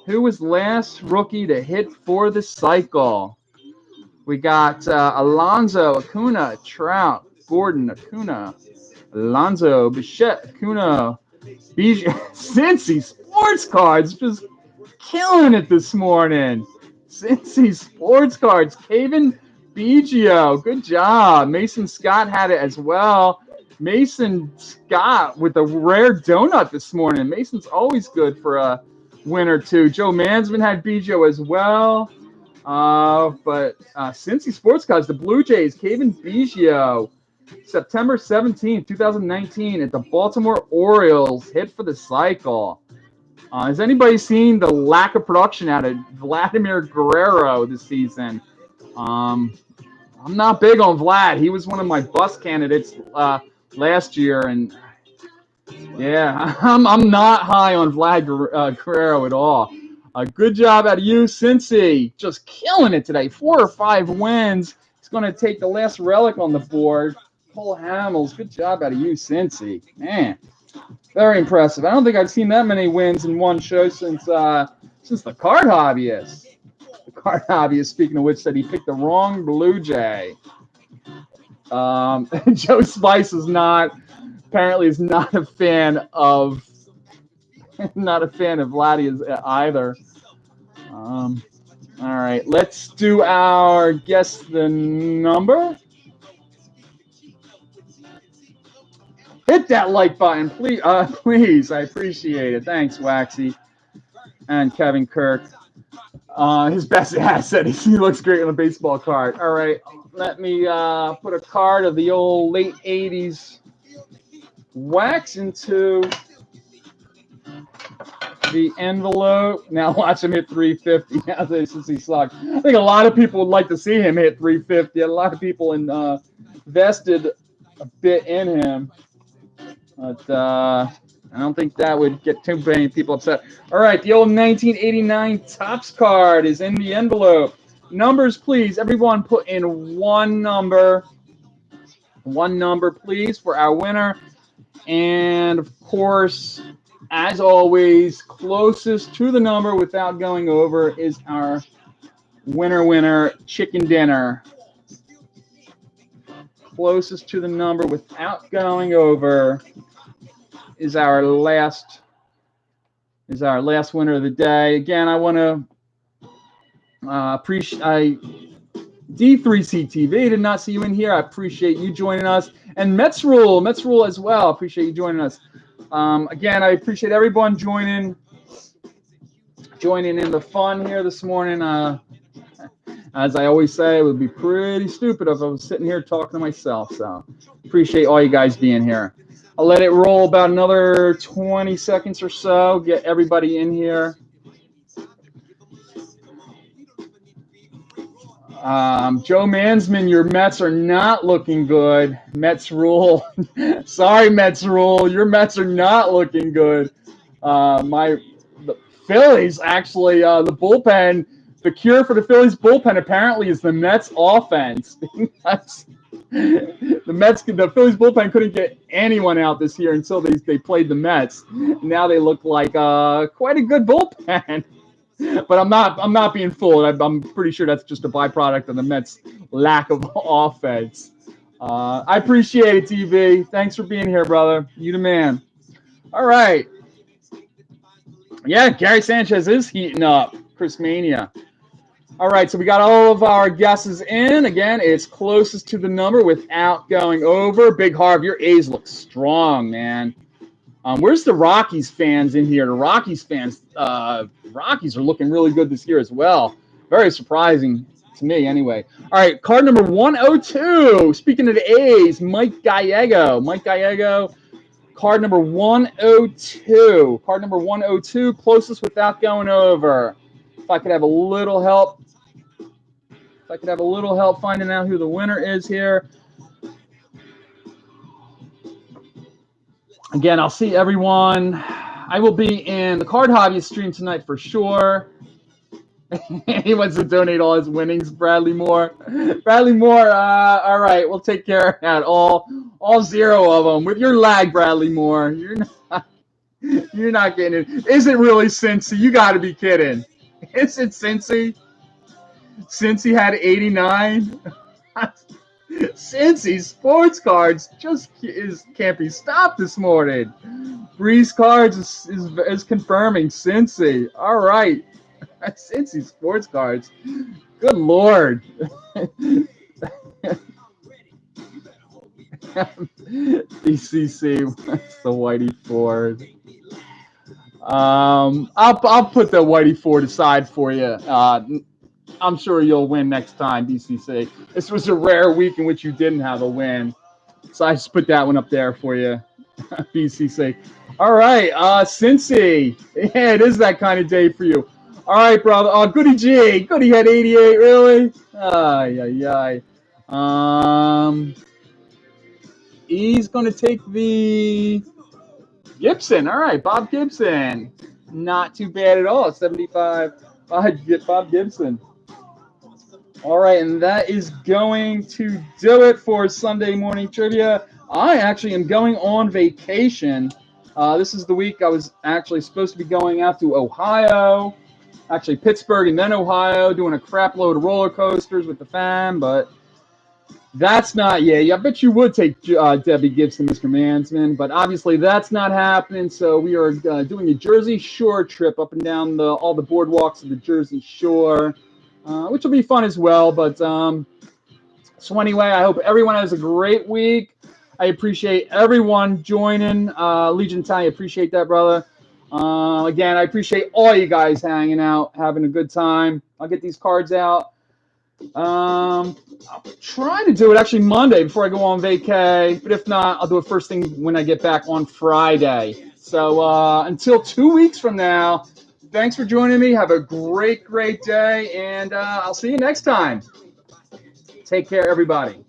Who was the last rookie to hit for the cycle? We got Alonso, Acuna, Trout, Gordon, Acuna, Alonso, Bichette, Acuna, Cincy Sports Cards just killing it this morning. Cincy Sports Cards, Kevin Biggio, good job. Mason Scott had it as well. Mason Scott with a rare donut this morning. Mason's always good for a win or two. Joe Mansman had Biggio as well. But Cincy Sports Cards, the Blue Jays, Kevin Biggio, September 17th, 2019 at the Baltimore Orioles, hit for the cycle. Has anybody seen the lack of production out of Vladimir Guerrero this season? I'm not big on Vlad. He was one of my bust candidates last year, and yeah, I'm not high on Vlad Guerrero at all. Good job out of you, Cincy. Just killing it today. 4 or 5 wins. He's going to take the last relic on the board. Paul Hamels. Good job out of you, Cincy. Man, very impressive. I don't think I've seen that many wins in one show since the Card Hobbyist. The Card Hobbyist, speaking of which, said he picked the wrong Blue Jay. Joe Spice is not a fan of Vladdy either. All right, let's do our guess the number. Hit that like button, please. Please, I appreciate it. Thanks, Waxy and Kevin Kirk. His best asset. He looks great on a baseball card. All right, let me put a card of the old late 80s wax into the envelope. Now watch him hit 350. Now since he sucked. I think a lot of people would like to see him hit 350. A lot of people invested a bit in him. But I don't think that would get too many people upset. All right, the old 1989 Topps card is in the envelope. Numbers, please. Everyone put in one number. One number, please, for our winner. And, of course, as always, closest to the number without going over is our winner chicken dinner. Closest to the number without going over is our last winner of the day. Again, I want to appreciate D3C TV. Did not see you in here. I appreciate you joining us, and Mets Rule as well. Appreciate you joining us. Again, I appreciate everyone joining in the fun here this morning. As I always say, it would be pretty stupid if I was sitting here talking to myself. So appreciate all you guys being here. I'll let it roll about another 20 seconds or so. Get everybody in here. Joe Mansman, your Mets are not looking good. Mets Rule. Sorry, Mets Rule. Your Mets are not looking good. The Phillies, actually, the bullpen. The cure for the Phillies bullpen apparently is the Mets offense. The Phillies bullpen couldn't get anyone out this year until they played the Mets. Now they look like quite a good bullpen. But I'm not being fooled. I'm pretty sure that's just a byproduct of the Mets' lack of offense. I appreciate it, TV. Thanks for being here, brother. You the man. All right. Yeah, Gary Sanchez is heating up. Chris Mania. All right, so we got all of our guesses in. Again, it's closest to the number without going over. Big Harv, your A's look strong, man. Where's the Rockies fans in here? The Rockies fans, Rockies are looking really good this year as well. Very surprising to me, anyway. All right, card number 102. Speaking of the A's, Mike Gallego. Mike Gallego, card number 102. Card number 102, closest without going over. If I could have a little help. Finding out who the winner is here. Again, I'll see everyone. I will be in the Card Hobbyist stream tonight for sure. He wants to donate all his winnings, Bradley Moore. Bradley Moore, all right, we'll take care of that. All 0 of them. With your lag, Bradley Moore, you're not getting it. Is it really Cincy? You got to be kidding. Is it Cincy? Cincy had 89. Cincy Sports Cards just can't be stopped this morning. Breeze Cards is confirming Cincy. All right. Cincy Sports Cards. Good Lord. BCC, that's the Whitey Ford. I'll put the Whitey Ford aside for you. I'm sure you'll win next time, BCC. This was a rare week in which you didn't have a win. So I just put that one up there for you, BCC. All right, Cincy. Yeah, it is that kind of day for you. All right, brother. Goody G. Goody had 88, really? Ay. He's going to take the Gibson. All right, Bob Gibson. not too bad at all. 75 by Bob Gibson. All right, and that is going to do it for Sunday morning trivia. I actually am going on vacation. This is the week I was actually supposed to be going out to Ohio, actually Pittsburgh and then Ohio, doing a crap load of roller coasters with the fam, but that's not, yeah, I bet you would take Debbie Gibson, Mr. Mansman, but obviously that's not happening, so we are doing a Jersey Shore trip up and down all the boardwalks of the Jersey Shore, which will be fun as well, but so anyway, I hope everyone has a great week. I appreciate everyone joining. Legion Ty, I appreciate that, brother. Again, I appreciate all you guys hanging out, having a good time. I'll get these cards out. I'm trying to do it actually Monday before I go on vacay, but if not, I'll do it first thing when I get back on Friday. So until 2 weeks from now, thanks for joining me. Have a great, great day, and I'll see you next time. Take care, everybody.